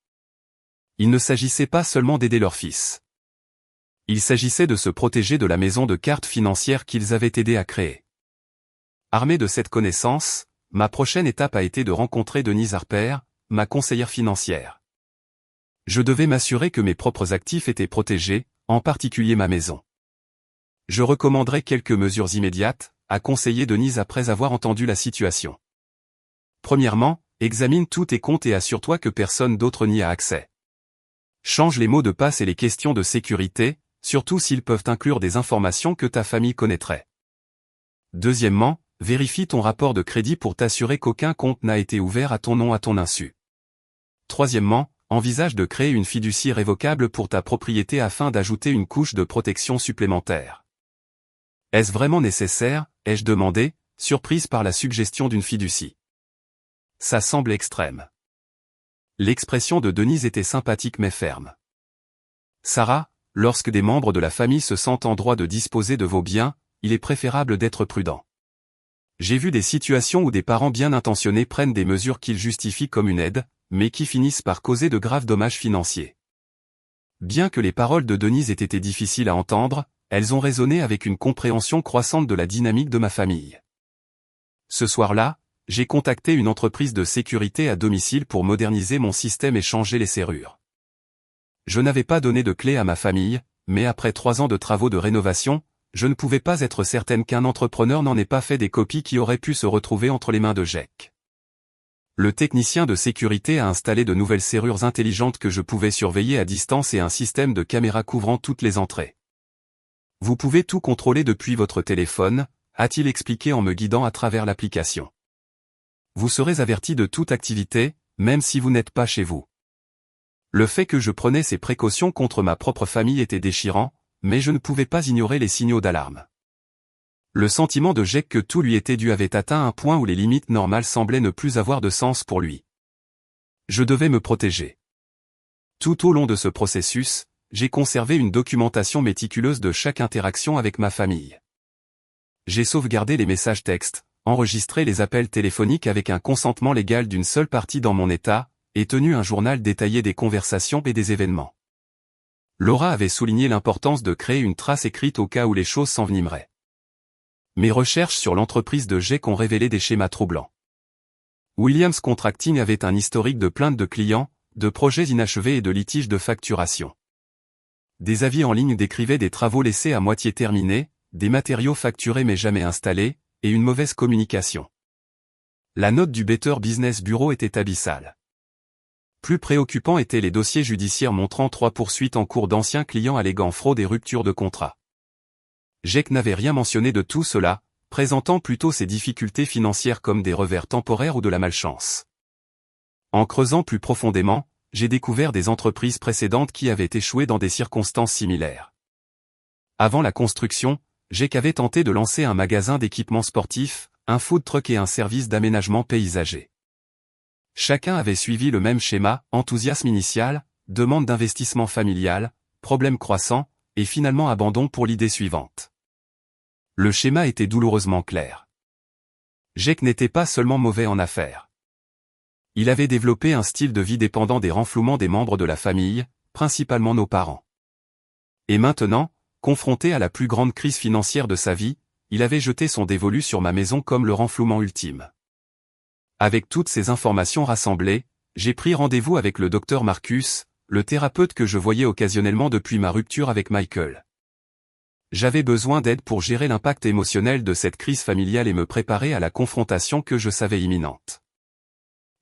[SPEAKER 1] Il ne s'agissait pas seulement d'aider leur fils. Il s'agissait de se protéger de la maison de cartes financières qu'ils avaient aidé à créer. Armé de cette connaissance, ma prochaine étape a été de rencontrer Denise Harper, ma conseillère financière. Je devais m'assurer que mes propres actifs étaient protégés, en particulier ma maison. Je recommanderais quelques mesures immédiates, a conseillé Denise après avoir entendu la situation. Premièrement, examine tous tes comptes et assure-toi que personne d'autre n'y a accès. Change les mots de passe et les questions de sécurité, surtout s'ils peuvent inclure des informations que ta famille connaîtrait. Deuxièmement, vérifie ton rapport de crédit pour t'assurer qu'aucun compte n'a été ouvert à ton nom à ton insu. Troisièmement, envisage de créer une fiducie révocable pour ta propriété afin d'ajouter une couche de protection supplémentaire. Est-ce vraiment nécessaire, ai-je demandé, surprise par la suggestion d'une fiducie. Ça semble extrême. L'expression de Denise était sympathique mais ferme. Sarah, lorsque des membres de la famille se sentent en droit de disposer de vos biens, il est préférable d'être prudent. J'ai vu des situations où des parents bien intentionnés prennent des mesures qu'ils justifient comme une aide, mais qui finissent par causer de graves dommages financiers. Bien que les paroles de Denise aient été difficiles à entendre, elles ont résonné avec une compréhension croissante de la dynamique de ma famille. Ce soir-là, j'ai contacté une entreprise de sécurité à domicile pour moderniser mon système et changer les serrures. Je n'avais pas donné de clé à ma famille, mais après 3 ans de travaux de rénovation, je ne pouvais pas être certaine qu'un entrepreneur n'en ait pas fait des copies qui auraient pu se retrouver entre les mains de Jack. Le technicien de sécurité a installé de nouvelles serrures intelligentes que je pouvais surveiller à distance et un système de caméras couvrant toutes les entrées. Vous pouvez tout contrôler depuis votre téléphone, a-t-il expliqué en me guidant à travers l'application. Vous serez averti de toute activité, même si vous n'êtes pas chez vous. Le fait que je prenais ces précautions contre ma propre famille était déchirant, mais je ne pouvais pas ignorer les signaux d'alarme. Le sentiment de Jake que tout lui était dû avait atteint un point où les limites normales semblaient ne plus avoir de sens pour lui. Je devais me protéger. Tout au long de ce processus, j'ai conservé une documentation méticuleuse de chaque interaction avec ma famille. J'ai sauvegardé les messages textes, enregistré les appels téléphoniques avec un consentement légal d'une seule partie dans mon état, et tenu un journal détaillé des conversations et des événements. Laura avait souligné l'importance de créer une trace écrite au cas où les choses s'envenimeraient. Mes recherches sur l'entreprise de Jake ont révélé des schémas troublants. Williams Contracting avait un historique de plaintes de clients, de projets inachevés et de litiges de facturation. Des avis en ligne décrivaient des travaux laissés à moitié terminés, des matériaux facturés mais jamais installés, et une mauvaise communication. La note du Better Business Bureau était abyssale. Plus préoccupants étaient les dossiers judiciaires montrant 3 poursuites en cours d'anciens clients alléguant fraude et rupture de contrat. Jake n'avait rien mentionné de tout cela, présentant plutôt ses difficultés financières comme des revers temporaires ou de la malchance. En creusant plus profondément, j'ai découvert des entreprises précédentes qui avaient échoué dans des circonstances similaires. Avant la construction, Jake avait tenté de lancer un magasin d'équipements sportifs, un food truck et un service d'aménagement paysager. Chacun avait suivi le même schéma, enthousiasme initial, demande d'investissement familial, problème croissant, et finalement abandon pour l'idée suivante. Le schéma était douloureusement clair. Jake n'était pas seulement mauvais en affaires. Il avait développé un style de vie dépendant des renflouements des membres de la famille, principalement nos parents. Et maintenant, confronté à la plus grande crise financière de sa vie, il avait jeté son dévolu sur ma maison comme le renflouement ultime. Avec toutes ces informations rassemblées, j'ai pris rendez-vous avec le docteur Marcus, le thérapeute que je voyais occasionnellement depuis ma rupture avec Michael. J'avais besoin d'aide pour gérer l'impact émotionnel de cette crise familiale et me préparer à la confrontation que je savais imminente.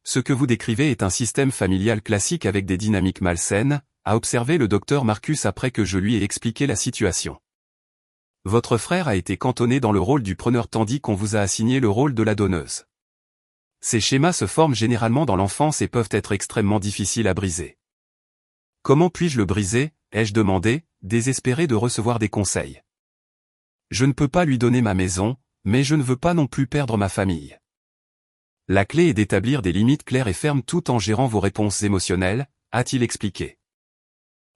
[SPEAKER 1] Ce que vous décrivez est un système familial classique avec des dynamiques malsaines, a observé le docteur Marcus après que je lui ai expliqué la situation. Votre frère a été cantonné dans le rôle du preneur tandis qu'on vous a assigné le rôle de la donneuse. Ces schémas se forment généralement dans l'enfance et peuvent être extrêmement difficiles à briser. Comment puis-je le briser, ai-je demandé, désespéré de recevoir des conseils. Je ne peux pas lui donner ma maison, mais je ne veux pas non plus perdre ma famille. La clé est d'établir des limites claires et fermes tout en gérant vos réponses émotionnelles, a-t-il expliqué.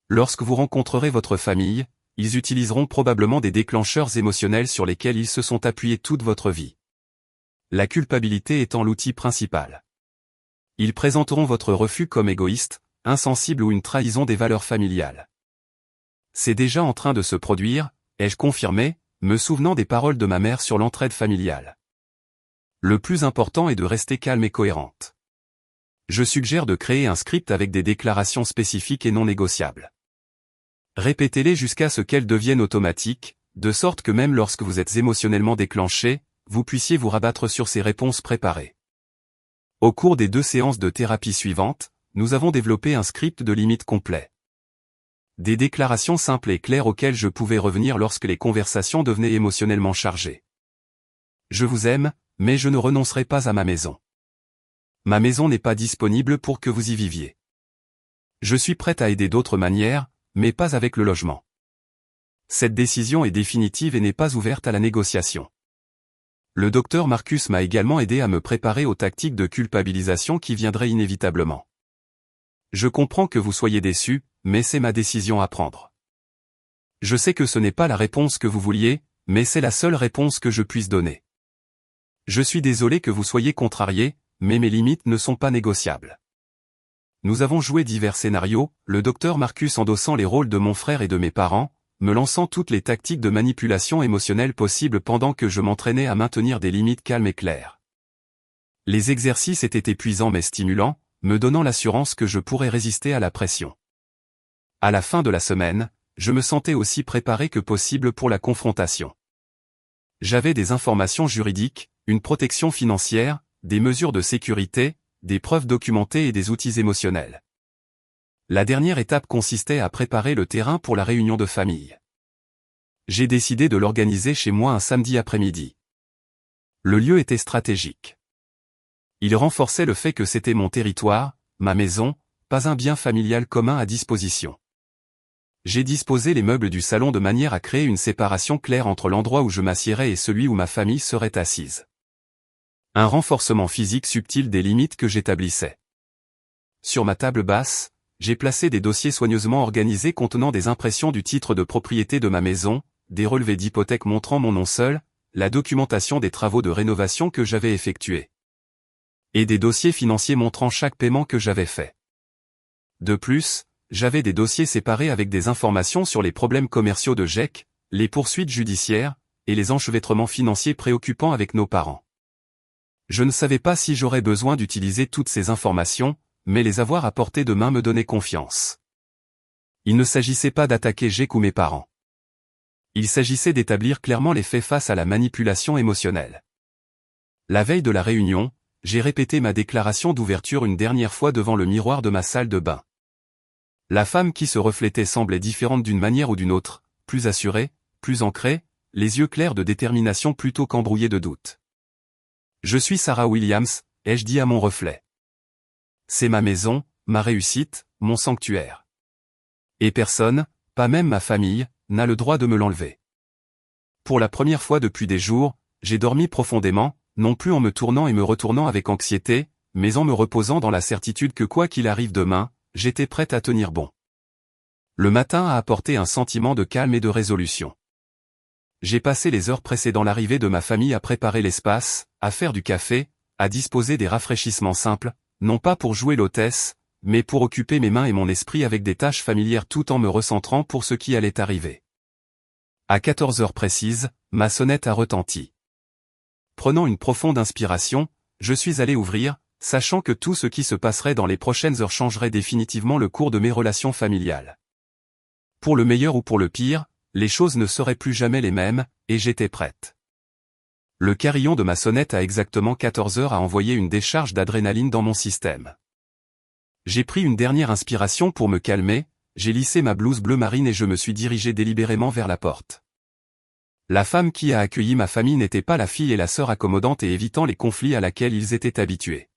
[SPEAKER 1] Lorsque vous rencontrerez votre famille, ils utiliseront probablement des déclencheurs émotionnels sur lesquels ils se sont appuyés toute votre vie. La culpabilité étant l'outil principal. Ils présenteront votre refus comme égoïste, insensible ou une trahison des valeurs familiales. C'est déjà en train de se produire, ai-je confirmé, me souvenant des paroles de ma mère sur l'entraide familiale. Le plus important est de rester calme et cohérente. Je suggère de créer un script avec des déclarations spécifiques et non négociables. Répétez-les jusqu'à ce qu'elles deviennent automatiques, de sorte que même lorsque vous êtes émotionnellement déclenché, vous puissiez vous rabattre sur ces réponses préparées. Au cours des 2 séances de thérapie suivantes, nous avons développé un script de limite complet. Des déclarations simples et claires auxquelles je pouvais revenir lorsque les conversations devenaient émotionnellement chargées. Je vous aime, mais je ne renoncerai pas à ma maison. Ma maison n'est pas disponible pour que vous y viviez. Je suis prête à aider d'autres manières, mais pas avec le logement. Cette décision est définitive et n'est pas ouverte à la négociation. Le docteur Marcus m'a également aidé à me préparer aux tactiques de culpabilisation qui viendraient inévitablement. Je comprends que vous soyez déçu, mais c'est ma décision à prendre. Je sais que ce n'est pas la réponse que vous vouliez, mais c'est la seule réponse que je puisse donner. Je suis désolé que vous soyez contrarié, mais mes limites ne sont pas négociables. Nous avons joué divers scénarios, le docteur Marcus endossant les rôles de mon frère et de mes parents, me lançant toutes les tactiques de manipulation émotionnelle possibles pendant que je m'entraînais à maintenir des limites calmes et claires. Les exercices étaient épuisants mais stimulants, me donnant l'assurance que je pourrais résister à la pression. À la fin de la semaine, je me sentais aussi préparé que possible pour la confrontation. J'avais des informations juridiques, une protection financière, des mesures de sécurité, des preuves documentées et des outils émotionnels. La dernière étape consistait à préparer le terrain pour la réunion de famille. J'ai décidé de l'organiser chez moi un samedi après-midi. Le lieu était stratégique. Il renforçait le fait que c'était mon territoire, ma maison, pas un bien familial commun à disposition. J'ai disposé les meubles du salon de manière à créer une séparation claire entre l'endroit où je m'assiérais et celui où ma famille serait assise. Un renforcement physique subtil des limites que j'établissais. Sur ma table basse, j'ai placé des dossiers soigneusement organisés contenant des impressions du titre de propriété de ma maison, des relevés d'hypothèque montrant mon nom seul, la documentation des travaux de rénovation que j'avais effectués. Et des dossiers financiers montrant chaque paiement que j'avais fait. De plus, j'avais des dossiers séparés avec des informations sur les problèmes commerciaux de Jake, les poursuites judiciaires, et les enchevêtrements financiers préoccupants avec nos parents. Je ne savais pas si j'aurais besoin d'utiliser toutes ces informations, mais les avoir à portée de main me donnait confiance. Il ne s'agissait pas d'attaquer Jake ou mes parents. Il s'agissait d'établir clairement les faits face à la manipulation émotionnelle. La veille de la réunion, j'ai répété ma déclaration d'ouverture une dernière fois devant le miroir de ma salle de bain. La femme qui se reflétait semblait différente d'une manière ou d'une autre, plus assurée, plus ancrée, les yeux clairs de détermination plutôt qu'embrouillés de doute. Je suis Sarah Williams, ai-je dit à mon reflet. C'est ma maison, ma réussite, mon sanctuaire. Et personne, pas même ma famille, n'a le droit de me l'enlever. Pour la première fois depuis des jours, j'ai dormi profondément, non plus en me tournant et me retournant avec anxiété, mais en me reposant dans la certitude que quoi qu'il arrive demain, j'étais prête à tenir bon. Le matin a apporté un sentiment de calme et de résolution. J'ai passé les heures précédant l'arrivée de ma famille à préparer l'espace, à faire du café, à disposer des rafraîchissements simples, non pas pour jouer l'hôtesse, mais pour occuper mes mains et mon esprit avec des tâches familières tout en me recentrant pour ce qui allait arriver. À 14 heures précises, ma sonnette a retenti. Prenant une profonde inspiration, je suis allé ouvrir, sachant que tout ce qui se passerait dans les prochaines heures changerait définitivement le cours de mes relations familiales. Pour le meilleur ou pour le pire, les choses ne seraient plus jamais les mêmes, et j'étais prête. Le carillon de ma sonnette à exactement 14 heures a envoyé une décharge d'adrénaline dans mon système. J'ai pris une dernière inspiration pour me calmer, j'ai lissé ma blouse bleu marine et je me suis dirigé délibérément vers la porte. La femme qui a accueilli ma famille n'était pas la fille et la sœur accommodante et évitant les conflits à laquelle ils étaient habitués.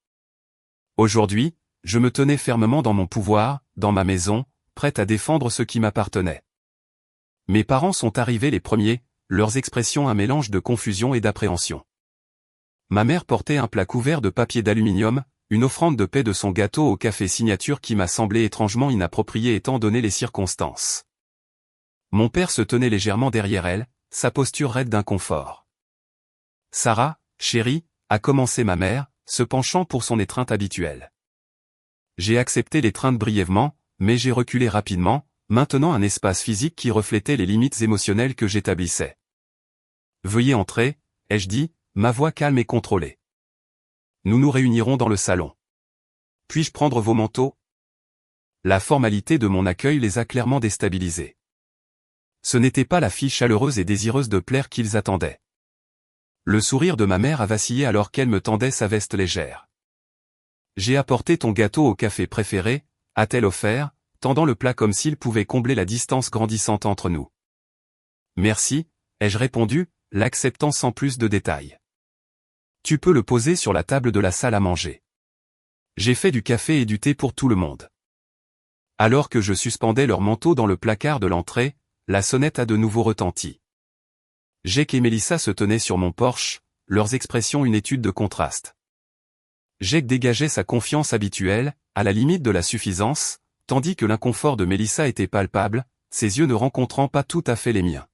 [SPEAKER 1] Aujourd'hui, je me tenais fermement dans mon pouvoir, dans ma maison, prête à défendre ce qui m'appartenait. Mes parents sont arrivés les premiers, leurs expressions un mélange de confusion et d'appréhension. Ma mère portait un plat couvert de papier d'aluminium, une offrande de paix de son gâteau au café signature qui m'a semblé étrangement inappropriée étant donné les circonstances. Mon père se tenait légèrement derrière elle, sa posture raide d'inconfort. « Sarah, chérie », a commencé ma mère, se penchant pour son étreinte habituelle. J'ai accepté l'étreinte brièvement, mais j'ai reculé rapidement, maintenant un espace physique qui reflétait les limites émotionnelles que j'établissais. « Veuillez entrer », ai-je dit, ma voix calme et contrôlée. « Nous nous réunirons dans le salon. Puis-je prendre vos manteaux ?» La formalité de mon accueil les a clairement déstabilisés. Ce n'était pas la fille chaleureuse et désireuse de plaire qu'ils attendaient. Le sourire de ma mère a vacillé alors qu'elle me tendait sa veste légère. « J'ai apporté ton gâteau au café préféré », a-t-elle offert, tendant le plat comme s'il pouvait combler la distance grandissante entre nous. « Merci », ai-je répondu, l'acceptant sans plus de détails. « Tu peux le poser sur la table de la salle à manger. J'ai fait du café et du thé pour tout le monde. » Alors que je suspendais leur manteau dans le placard de l'entrée, la sonnette a de nouveau retenti. Jake et Melissa se tenaient sur mon porche, leurs expressions une étude de contraste. Jake dégageait sa confiance habituelle, à la limite de la suffisance, tandis que l'inconfort de Melissa était palpable, ses yeux ne rencontrant pas tout à fait les miens.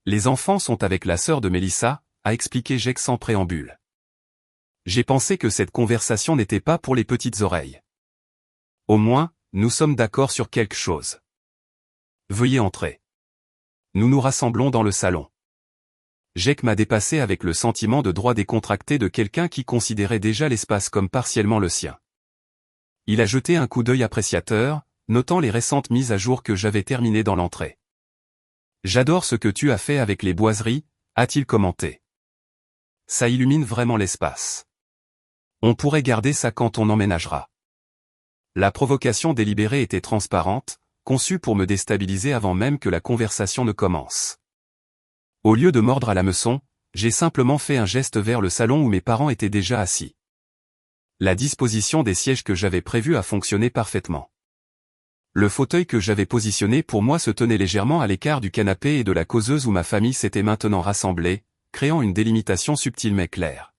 [SPEAKER 1] Les enfants sont avec la sœur de Melissa, a expliqué Jake sans préambule. J'ai pensé que cette conversation n'était pas pour les petites oreilles. Au moins, nous sommes d'accord sur quelque chose. Veuillez entrer. Nous nous rassemblons dans le salon. Jake m'a dépassé avec le sentiment de droit décontracté de quelqu'un qui considérait déjà l'espace comme partiellement le sien. Il a jeté un coup d'œil appréciateur, notant les récentes mises à jour que j'avais terminées dans l'entrée. « J'adore ce que tu as fait avec les boiseries », a-t-il commenté. « Ça illumine vraiment l'espace. On pourrait garder ça quand on emménagera. » La provocation délibérée était transparente, conçue pour me déstabiliser avant même que la conversation ne commence. Au lieu de mordre à l'hameçon, J'ai simplement fait un geste vers le salon où mes parents étaient déjà assis. La disposition des sièges que j'avais prévue a fonctionné parfaitement. Le fauteuil que j'avais positionné pour moi se tenait légèrement à l'écart du canapé et de la causeuse où ma famille s'était maintenant rassemblée, créant une délimitation subtile mais claire.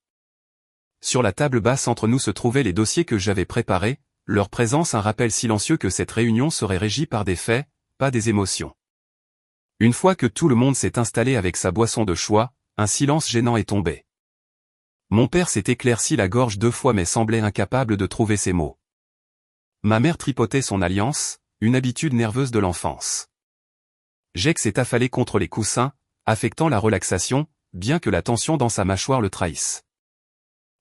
[SPEAKER 1] Sur la table basse entre nous se trouvaient les dossiers que j'avais préparés, leur présence un rappel silencieux que cette réunion serait régie par des faits, pas des émotions. Une fois que tout le monde s'est installé avec sa boisson de choix, un silence gênant est tombé. Mon père s'est éclairci la gorge 2 fois mais semblait incapable de trouver ses mots. Ma mère tripotait son alliance, une habitude nerveuse de l'enfance. Jake s'est affalé contre les coussins, affectant la relaxation, bien que la tension dans sa mâchoire le trahisse.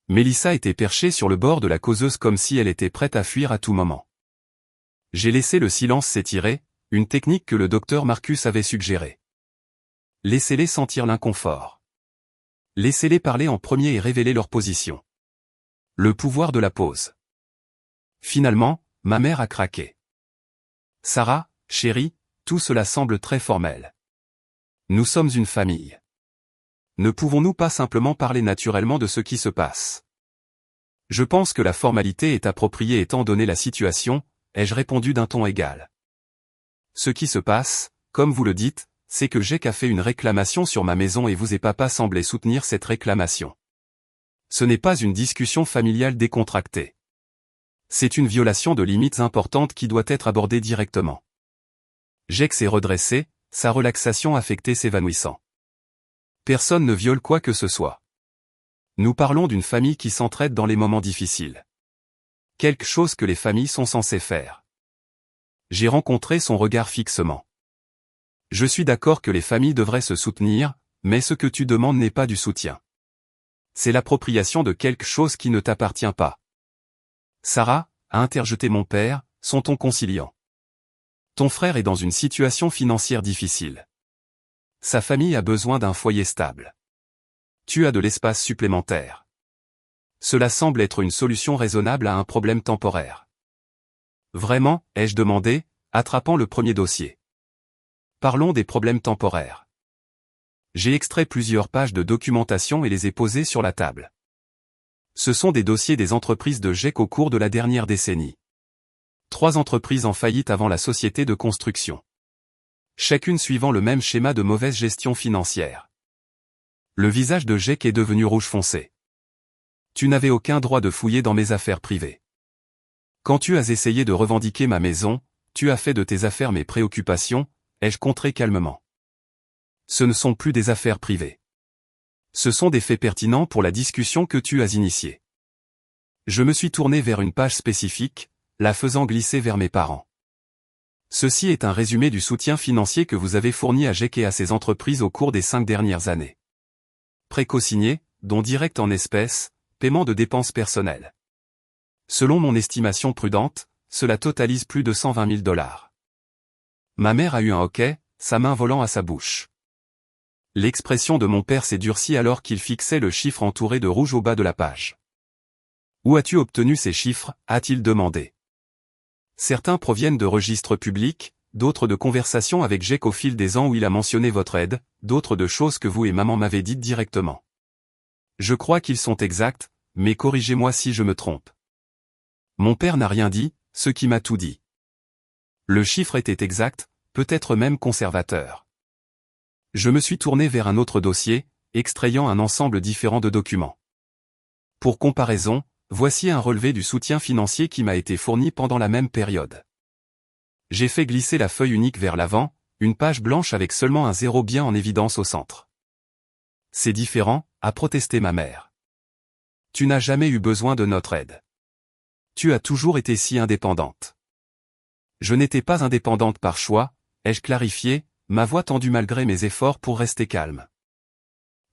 [SPEAKER 1] Mélissa était perchée sur le bord de la causeuse comme si elle était prête à fuir à tout moment. J'ai laissé le silence s'étirer, une technique que le docteur Marcus avait suggérée. Laissez-les sentir l'inconfort. Laissez-les parler en premier et révéler leur position. Le pouvoir de la pause. Finalement, ma mère a craqué. Sarah, chérie, tout cela semble très formel. Nous sommes une famille. Ne pouvons-nous pas simplement parler naturellement de ce qui se passe? Je pense que la formalité est appropriée étant donné la situation, ai-je répondu d'un ton égal. Ce qui se passe, comme vous le dites, c'est que Jake a fait une réclamation sur ma maison et vous et papa semblaient soutenir cette réclamation. Ce n'est pas une discussion familiale décontractée. C'est une violation de limites importantes qui doit être abordée directement. Jake s'est redressé, sa relaxation affectée s'évanouissant. Personne ne viole quoi que ce soit. Nous parlons d'une famille qui s'entraide dans les moments difficiles. Quelque chose que les familles sont censées faire. J'ai rencontré son regard fixement. Je suis d'accord que les familles devraient se soutenir, mais ce que tu demandes n'est pas du soutien. C'est l'appropriation de quelque chose qui ne t'appartient pas. Sarah, a interjeté mon père, son ton conciliant. Ton frère est dans une situation financière difficile. Sa famille a besoin d'un foyer stable. Tu as de l'espace supplémentaire. Cela semble être une solution raisonnable à un problème temporaire. Vraiment, ai-je demandé, attrapant le premier dossier. Parlons des problèmes temporaires. J'ai extrait plusieurs pages de documentation et les ai posées sur la table. Ce sont des dossiers des entreprises de Jake au cours de la dernière décennie. 3 entreprises en faillite avant la société de construction. Chacune suivant le même schéma de mauvaise gestion financière. Le visage de Jake est devenu rouge foncé. Tu n'avais aucun droit de fouiller dans mes affaires privées. Quand tu as essayé de revendiquer ma maison, tu as fait de tes affaires mes préoccupations, ai-je contré calmement. Ce ne sont plus des affaires privées. Ce sont des faits pertinents pour la discussion que tu as initiée. Je me suis tourné vers une page spécifique, la faisant glisser vers mes parents. Ceci est un résumé du soutien financier que vous avez fourni à Jake et à ses entreprises au cours des 5 dernières années. Précosigné, dons directs en espèces, paiement de dépenses personnelles. Selon mon estimation prudente, cela totalise plus de 120 000 $. Ma mère a eu un hoquet, sa main volant à sa bouche. L'expression de mon père s'est durcie alors qu'il fixait le chiffre entouré de rouge au bas de la page. Où as-tu obtenu ces chiffres, a-t-il demandé. Certains proviennent de registres publics, d'autres de conversations avec Jake au fil des ans où il a mentionné votre aide, d'autres de choses que vous et maman m'avez dites directement. Je crois qu'ils sont exacts, mais corrigez-moi si je me trompe. Mon père n'a rien dit, ce qui m'a tout dit. Le chiffre était exact, peut-être même conservateur. Je me suis tourné vers un autre dossier, extrayant un ensemble différent de documents. Pour comparaison, voici un relevé du soutien financier qui m'a été fourni pendant la même période. J'ai fait glisser la feuille unique vers l'avant, une page blanche avec seulement un 0 bien en évidence au centre. C'est différent, a protesté ma mère. Tu n'as jamais eu besoin de notre aide. Tu as toujours été si indépendante. Je n'étais pas indépendante par choix, ai-je clarifié, ma voix tendue malgré mes efforts pour rester calme.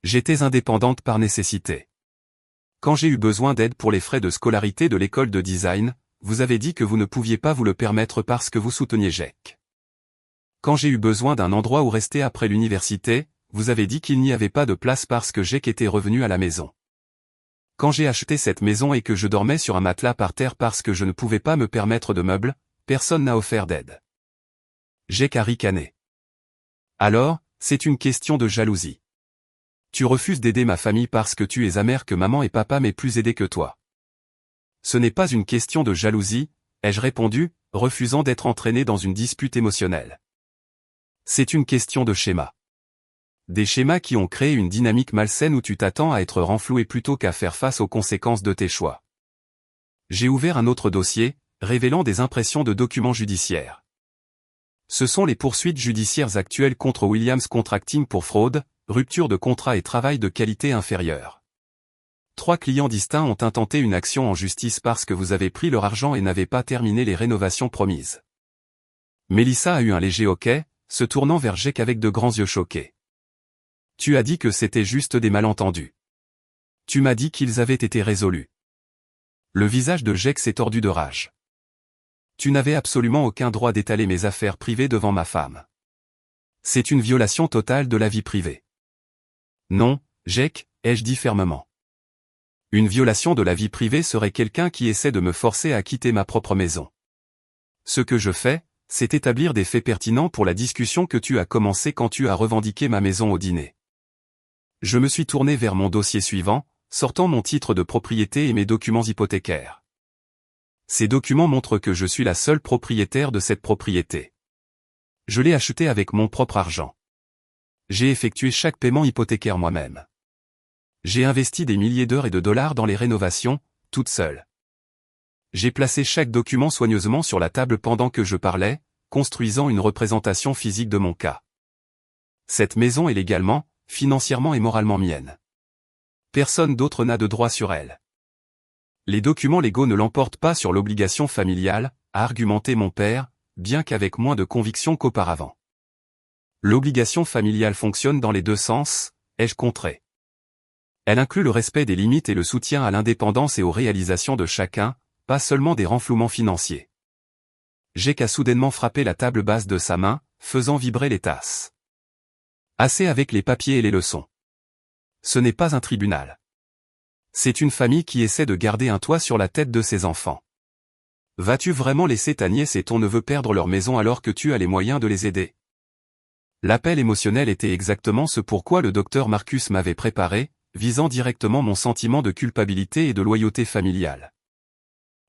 [SPEAKER 1] J'étais indépendante par nécessité. Quand j'ai eu besoin d'aide pour les frais de scolarité de l'école de design, vous avez dit que vous ne pouviez pas vous le permettre parce que vous souteniez Jake. Quand j'ai eu besoin d'un endroit où rester après l'université, vous avez dit qu'il n'y avait pas de place parce que Jake était revenu à la maison. Quand j'ai acheté cette maison et que je dormais sur un matelas par terre parce que je ne pouvais pas me permettre de meubles, personne n'a offert d'aide. Jake a ricané. Alors, c'est une question de jalousie. Tu refuses d'aider ma famille parce que tu es amer que maman et papa m'aient plus aidé que toi. Ce n'est pas une question de jalousie, ai-je répondu, refusant d'être entraîné dans une dispute émotionnelle. C'est une question de schéma. Des schémas qui ont créé une dynamique malsaine où tu t'attends à être renfloué plutôt qu'à faire face aux conséquences de tes choix. J'ai ouvert un autre dossier, révélant des impressions de documents judiciaires. Ce sont les poursuites judiciaires actuelles contre Williams Contracting pour fraude, rupture de contrat et travail de qualité inférieure. 3 clients distincts ont intenté une action en justice parce que vous avez pris leur argent et n'avez pas terminé les rénovations promises. Mélissa a eu un léger hoquet, se tournant vers Jake avec de grands yeux choqués. Tu as dit que c'était juste des malentendus. Tu m'as dit qu'ils avaient été résolus. Le visage de Jake s'est tordu de rage. Tu n'avais absolument aucun droit d'étaler mes affaires privées devant ma femme. C'est une violation totale de la vie privée. Non, Jake, ai-je dit fermement. Une violation de la vie privée serait quelqu'un qui essaie de me forcer à quitter ma propre maison. Ce que je fais, c'est établir des faits pertinents pour la discussion que tu as commencée quand tu as revendiqué ma maison au dîner. Je me suis tourné vers mon dossier suivant, sortant mon titre de propriété et mes documents hypothécaires. Ces documents montrent que je suis la seule propriétaire de cette propriété. Je l'ai achetée avec mon propre argent. J'ai effectué chaque paiement hypothécaire moi-même. J'ai investi des milliers d'heures et de dollars dans les rénovations, toute seule. J'ai placé chaque document soigneusement sur la table pendant que je parlais, construisant une représentation physique de mon cas. Cette maison est légalement, financièrement et moralement mienne. Personne d'autre n'a de droit sur elle. Les documents légaux ne l'emportent pas sur l'obligation familiale, a argumenté mon père, bien qu'avec moins de conviction qu'auparavant. L'obligation familiale fonctionne dans les deux sens, ai-je contré. Elle inclut le respect des limites et le soutien à l'indépendance et aux réalisations de chacun, pas seulement des renflouements financiers. Jake a soudainement frappé la table basse de sa main, faisant vibrer les tasses. Assez avec les papiers et les leçons. Ce n'est pas un tribunal. C'est une famille qui essaie de garder un toit sur la tête de ses enfants. Vas-tu vraiment laisser ta nièce et ton neveu perdre leur maison alors que tu as les moyens de les aider? L'appel émotionnel était exactement ce pourquoi le docteur Marcus m'avait préparé, visant directement mon sentiment de culpabilité et de loyauté familiale.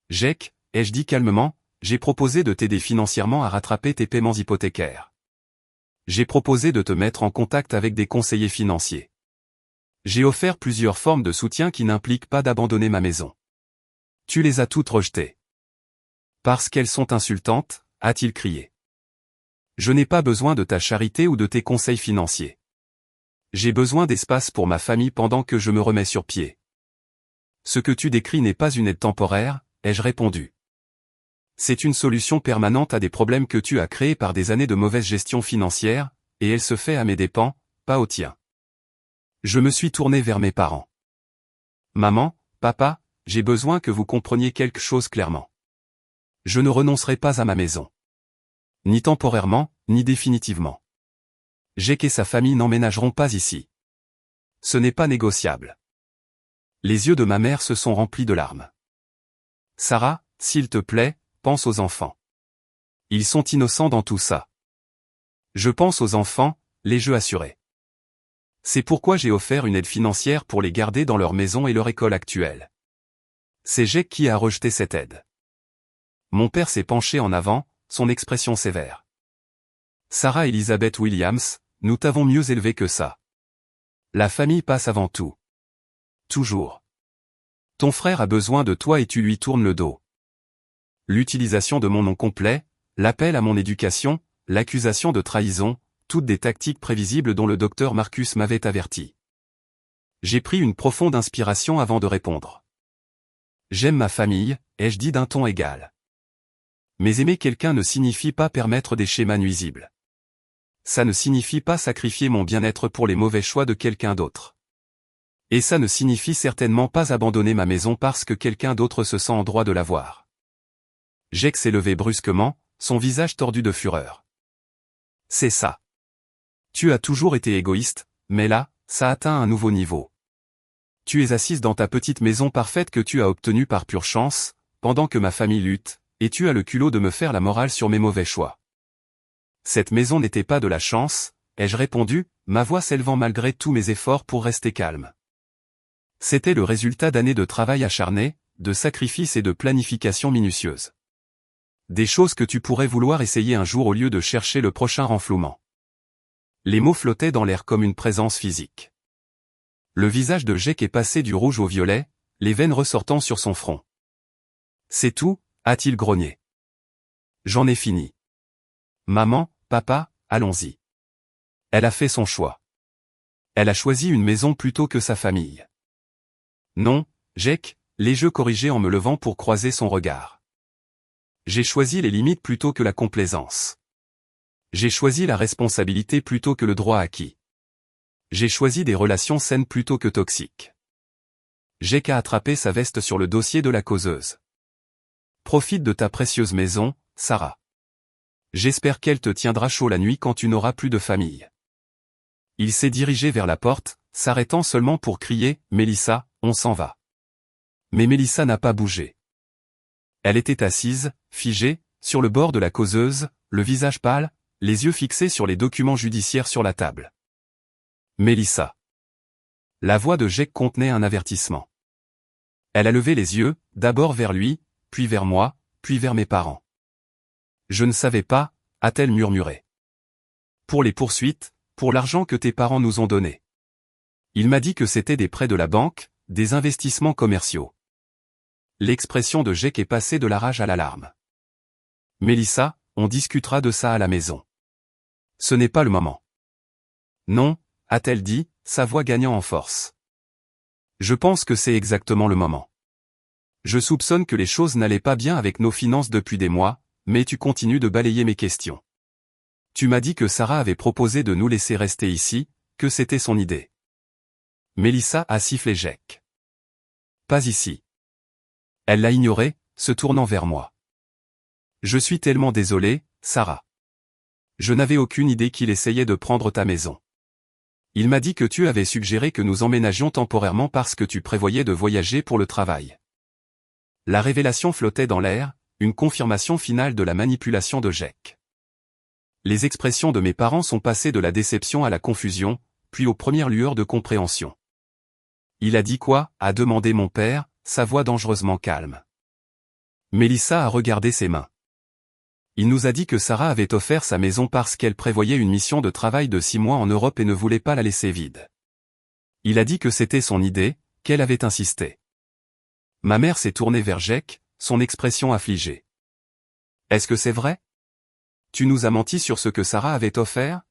[SPEAKER 1] Jake, ai-je dit calmement, j'ai proposé de t'aider financièrement à rattraper tes paiements hypothécaires. J'ai proposé de te mettre en contact avec des conseillers financiers. J'ai offert plusieurs formes de soutien qui n'impliquent pas d'abandonner ma maison. Tu les as toutes rejetées. Parce qu'elles sont insultantes, a-t-il crié. Je n'ai pas besoin de ta charité ou de tes conseils financiers. J'ai besoin d'espace pour ma famille pendant que je me remets sur pied. Ce que tu décris n'est pas une aide temporaire, ai-je répondu. C'est une solution permanente à des problèmes que tu as créés par des années de mauvaise gestion financière, et elle se fait à mes dépens, pas aux tiens. Je me suis tourné vers mes parents. Maman, papa, j'ai besoin que vous compreniez quelque chose clairement. Je ne renoncerai pas à ma maison. Ni temporairement, ni définitivement. Jake et sa famille n'emménageront pas ici. Ce n'est pas négociable. Les yeux de ma mère se sont remplis de larmes. Sarah, s'il te plaît, pense aux enfants. Ils sont innocents dans tout ça. Je pense aux enfants, les jeux assurés. C'est pourquoi j'ai offert une aide financière pour les garder dans leur maison et leur école actuelle. C'est Jake qui a rejeté cette aide. Mon père s'est penché en avant, son expression sévère. Sarah Elizabeth Williams, nous t'avons mieux élevé que ça. La famille passe avant tout. Toujours. Ton frère a besoin de toi et tu lui tournes le dos. L'utilisation de mon nom complet, l'appel à mon éducation, l'accusation de trahison, toutes des tactiques prévisibles dont le docteur Marcus m'avait averti. J'ai pris une profonde inspiration avant de répondre. J'aime ma famille, ai-je dit d'un ton égal. Mais aimer quelqu'un ne signifie pas permettre des schémas nuisibles. Ça ne signifie pas sacrifier mon bien-être pour les mauvais choix de quelqu'un d'autre. Et ça ne signifie certainement pas abandonner ma maison parce que quelqu'un d'autre se sent en droit de l'avoir. Jake s'est levé brusquement, son visage tordu de fureur. C'est ça. Tu as toujours été égoïste, mais là, ça atteint un nouveau niveau. Tu es assise dans ta petite maison parfaite que tu as obtenue par pure chance, pendant que ma famille lutte, et tu as le culot de me faire la morale sur mes mauvais choix. Cette maison n'était pas de la chance, ai-je répondu, ma voix s'élevant malgré tous mes efforts pour rester calme. C'était le résultat d'années de travail acharné, de sacrifices et de planification minutieuse. Des choses que tu pourrais vouloir essayer un jour au lieu de chercher le prochain renflouement. Les mots flottaient dans l'air comme une présence physique. Le visage de Jake est passé du rouge au violet, les veines ressortant sur son front. C'est tout, a-t-il grogné. J'en ai fini. Maman, papa, allons-y. Elle a fait son choix. Elle a choisi une maison plutôt que sa famille. Non, Jake, l'ai-je corrigé en me levant pour croiser son regard. J'ai choisi les limites plutôt que la complaisance. J'ai choisi la responsabilité plutôt que le droit acquis. J'ai choisi des relations saines plutôt que toxiques. Jake a attrapé sa veste sur le dossier de la causeuse. Profite de ta précieuse maison, Sarah. J'espère qu'elle te tiendra chaud la nuit quand tu n'auras plus de famille. Il s'est dirigé vers la porte, s'arrêtant seulement pour crier « Mélissa, on s'en va ». Mais Mélissa n'a pas bougé. Elle était assise, figée, sur le bord de la causeuse, le visage pâle, les yeux fixés sur les documents judiciaires sur la table. Mélissa. La voix de Jake contenait un avertissement. Elle a levé les yeux, d'abord vers lui, puis vers moi, puis vers mes parents. Je ne savais pas, a-t-elle murmuré. Pour les poursuites, pour l'argent que tes parents nous ont donné. Il m'a dit que c'était des prêts de la banque, des investissements commerciaux. L'expression de Jake est passée de la rage à l'alarme. Mélissa, on discutera de ça à la maison. Ce n'est pas le moment. Non, a-t-elle dit, sa voix gagnant en force. Je pense que c'est exactement le moment. Je soupçonne que les choses n'allaient pas bien avec nos finances depuis des mois, mais tu continues de balayer mes questions. Tu m'as dit que Sarah avait proposé de nous laisser rester ici, que c'était son idée. Mélissa a sifflé Jake. Pas ici. Elle l'a ignoré, se tournant vers moi. Je suis tellement désolé, Sarah. Je n'avais aucune idée qu'il essayait de prendre ta maison. Il m'a dit que tu avais suggéré que nous emménagions temporairement parce que tu prévoyais de voyager pour le travail. La révélation flottait dans l'air, une confirmation finale de la manipulation de Jake. Les expressions de mes parents sont passées de la déception à la confusion, puis aux premières lueurs de compréhension. Il a dit quoi? A demandé mon père, sa voix dangereusement calme. Mélissa a regardé ses mains. Il nous a dit que Sarah avait offert sa maison parce qu'elle prévoyait une mission de travail de 6 mois en Europe et ne voulait pas la laisser vide. Il a dit que c'était son idée, qu'elle avait insisté. Ma mère s'est tournée vers Jake, son expression affligée. Est-ce que c'est vrai? Tu nous as menti sur ce que Sarah avait offert?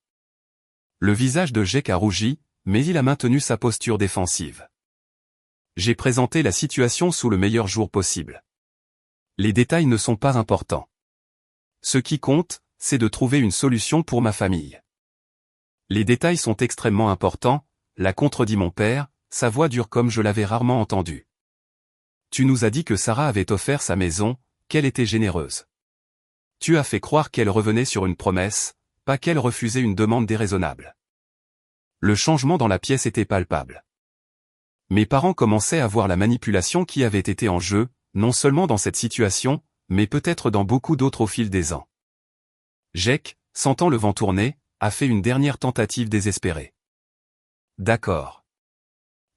[SPEAKER 1] Le visage de Jake a rougi, mais il a maintenu sa posture défensive. J'ai présenté la situation sous le meilleur jour possible. Les détails ne sont pas importants. Ce qui compte, c'est de trouver une solution pour ma famille. Les détails sont extrêmement importants, l'a contredit mon père, sa voix dure comme je l'avais rarement entendue. Tu nous as dit que Sarah avait offert sa maison, qu'elle était généreuse. Tu as fait croire qu'elle revenait sur une promesse, pas qu'elle refusait une demande déraisonnable. Le changement dans la pièce était palpable. Mes parents commençaient à voir la manipulation qui avait été en jeu, non seulement dans cette situation, mais peut-être dans beaucoup d'autres au fil des ans. Jake, sentant le vent tourner, a fait une dernière tentative désespérée. D'accord.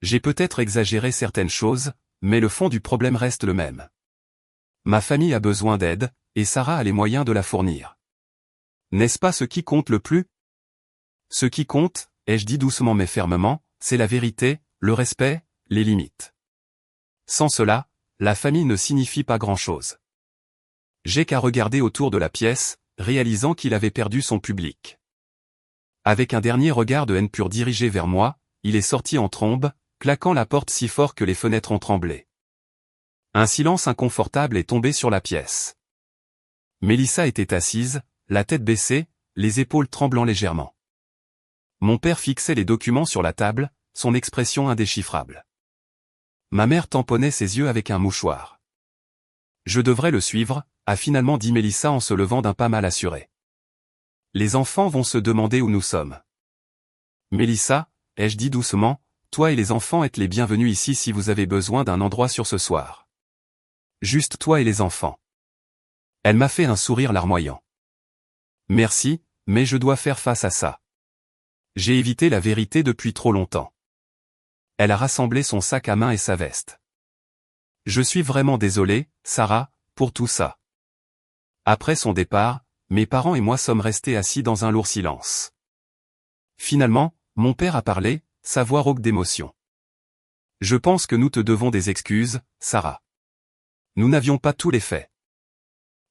[SPEAKER 1] J'ai peut-être exagéré certaines choses, mais le fond du problème reste le même. Ma famille a besoin d'aide, et Sarah a les moyens de la fournir. N'est-ce pas ce qui compte le plus? Ce qui compte, ai-je dit doucement mais fermement, c'est la vérité, le respect, les limites. Sans cela, la famille ne signifie pas grand-chose. Jake a regardé autour de la pièce, réalisant qu'il avait perdu son public. Avec un dernier regard de haine pure dirigé vers moi, il est sorti en trombe, claquant la porte si fort que les fenêtres ont tremblé. Un silence inconfortable est tombé sur la pièce. Mélissa était assise, la tête baissée, les épaules tremblant légèrement. Mon père fixait les documents sur la table, son expression indéchiffrable. Ma mère tamponnait ses yeux avec un mouchoir. Je devrais le suivre, a finalement dit Mélissa en se levant d'un pas mal assuré. Les enfants vont se demander où nous sommes. Mélissa, ai-je dit doucement, toi et les enfants êtes les bienvenus ici si vous avez besoin d'un endroit sur ce soir. Juste toi et les enfants. Elle m'a fait un sourire larmoyant. Merci, mais je dois faire face à ça. J'ai évité la vérité depuis trop longtemps. Elle a rassemblé son sac à main et sa veste. Je suis vraiment désolé, Sarah, pour tout ça. Après son départ, mes parents et moi sommes restés assis dans un lourd silence. Finalement, mon père a parlé, sa voix rauque d'émotion. Je pense que nous te devons des excuses, Sarah. Nous n'avions pas tous les faits.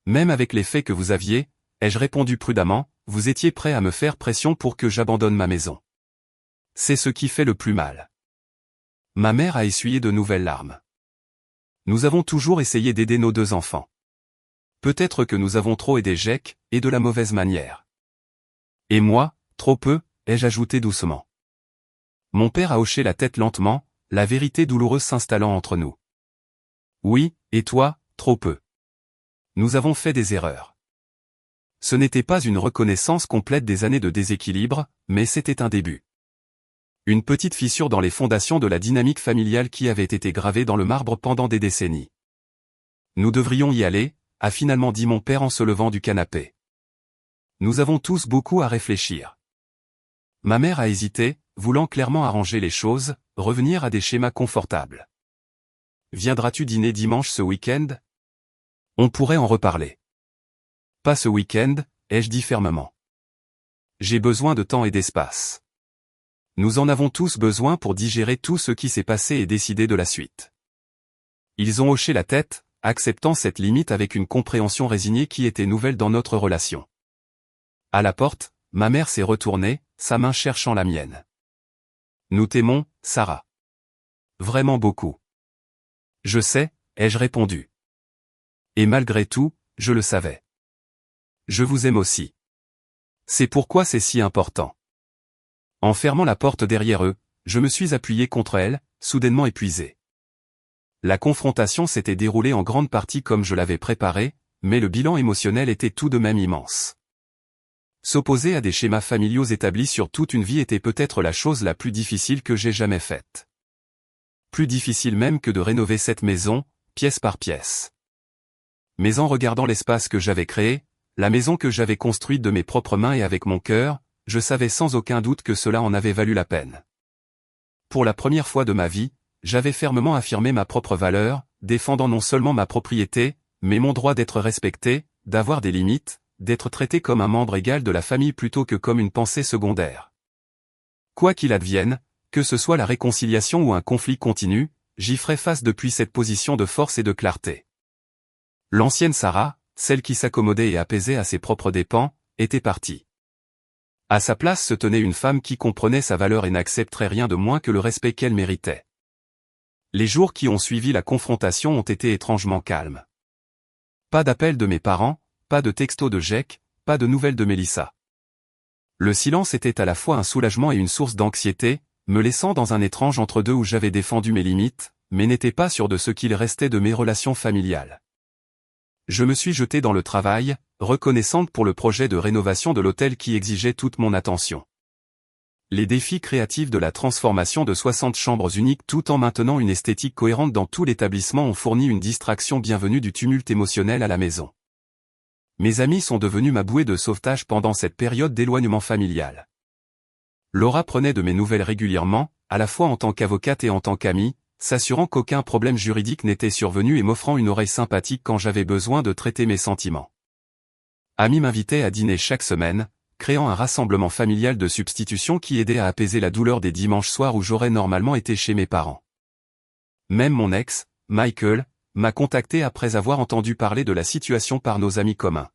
[SPEAKER 1] Même avec les faits que vous aviez, ai-je répondu prudemment, vous étiez prêt à me faire pression pour que j'abandonne ma maison. C'est ce qui fait le plus mal. Ma mère a essuyé de nouvelles larmes. Nous avons toujours essayé d'aider nos 2 enfants. Peut-être que nous avons trop aidé Jake, et de la mauvaise manière. Et moi, trop peu, ai-je ajouté doucement. Mon père a hoché la tête lentement, la vérité douloureuse s'installant entre nous. Oui, et toi, trop peu. Nous avons fait des erreurs. Ce n'était pas une reconnaissance complète des années de déséquilibre, mais c'était un début. Une petite fissure dans les fondations de la dynamique familiale qui avait été gravée dans le marbre pendant des décennies. Nous devrions y aller, a finalement dit mon père en se levant du canapé. Nous avons tous beaucoup à réfléchir. Ma mère a hésité, voulant clairement arranger les choses, revenir à des schémas confortables. Viendras-tu dîner dimanche ce week-end? On pourrait en reparler. Pas ce week-end, ai-je dit fermement. J'ai besoin de temps et d'espace. Nous en avons tous besoin pour digérer tout ce qui s'est passé et décider de la suite. Ils ont hoché la tête, acceptant cette limite avec une compréhension résignée qui était nouvelle dans notre relation. À la porte, ma mère s'est retournée, sa main cherchant la mienne. Nous t'aimons, Sarah. Vraiment beaucoup. Je sais, ai-je répondu. Et malgré tout, je le savais. Je vous aime aussi. C'est pourquoi c'est si important. En fermant la porte derrière eux, je me suis appuyé contre elle, soudainement épuisé. La confrontation s'était déroulée en grande partie comme je l'avais préparé, mais le bilan émotionnel était tout de même immense. S'opposer à des schémas familiaux établis sur toute une vie était peut-être la chose la plus difficile que j'ai jamais faite. Plus difficile même que de rénover cette maison, pièce par pièce. Mais en regardant l'espace que j'avais créé, la maison que j'avais construite de mes propres mains et avec mon cœur, je savais sans aucun doute que cela en avait valu la peine. Pour la première fois de ma vie, j'avais fermement affirmé ma propre valeur, défendant non seulement ma propriété, mais mon droit d'être respecté, d'avoir des limites, d'être traité comme un membre égal de la famille plutôt que comme une pensée secondaire. Quoi qu'il advienne, que ce soit la réconciliation ou un conflit continu, j'y ferai face depuis cette position de force et de clarté. L'ancienne Sarah, celle qui s'accommodait et apaisait à ses propres dépens, était partie. À sa place se tenait une femme qui comprenait sa valeur et n'accepterait rien de moins que le respect qu'elle méritait. Les jours qui ont suivi la confrontation ont été étrangement calmes. Pas d'appel de mes parents, pas de texto de Jake, pas de nouvelles de Mélissa. Le silence était à la fois un soulagement et une source d'anxiété, me laissant dans un étrange entre-deux où j'avais défendu mes limites, mais n'étais pas sûr de ce qu'il restait de mes relations familiales. Je me suis jeté dans le travail, reconnaissante pour le projet de rénovation de l'hôtel qui exigeait toute mon attention. Les défis créatifs de la transformation de 60 chambres uniques tout en maintenant une esthétique cohérente dans tout l'établissement ont fourni une distraction bienvenue du tumulte émotionnel à la maison. Mes amis sont devenus ma bouée de sauvetage pendant cette période d'éloignement familial. Laura prenait de mes nouvelles régulièrement, à la fois en tant qu'avocate et en tant qu'amie, s'assurant qu'aucun problème juridique n'était survenu et m'offrant une oreille sympathique quand j'avais besoin de traiter mes sentiments. Ami m'invitait à dîner chaque semaine, créant un rassemblement familial de substitution qui aidait à apaiser la douleur des dimanches soirs où j'aurais normalement été chez mes parents. Même mon ex, Michael, m'a contacté après avoir entendu parler de la situation par nos amis communs.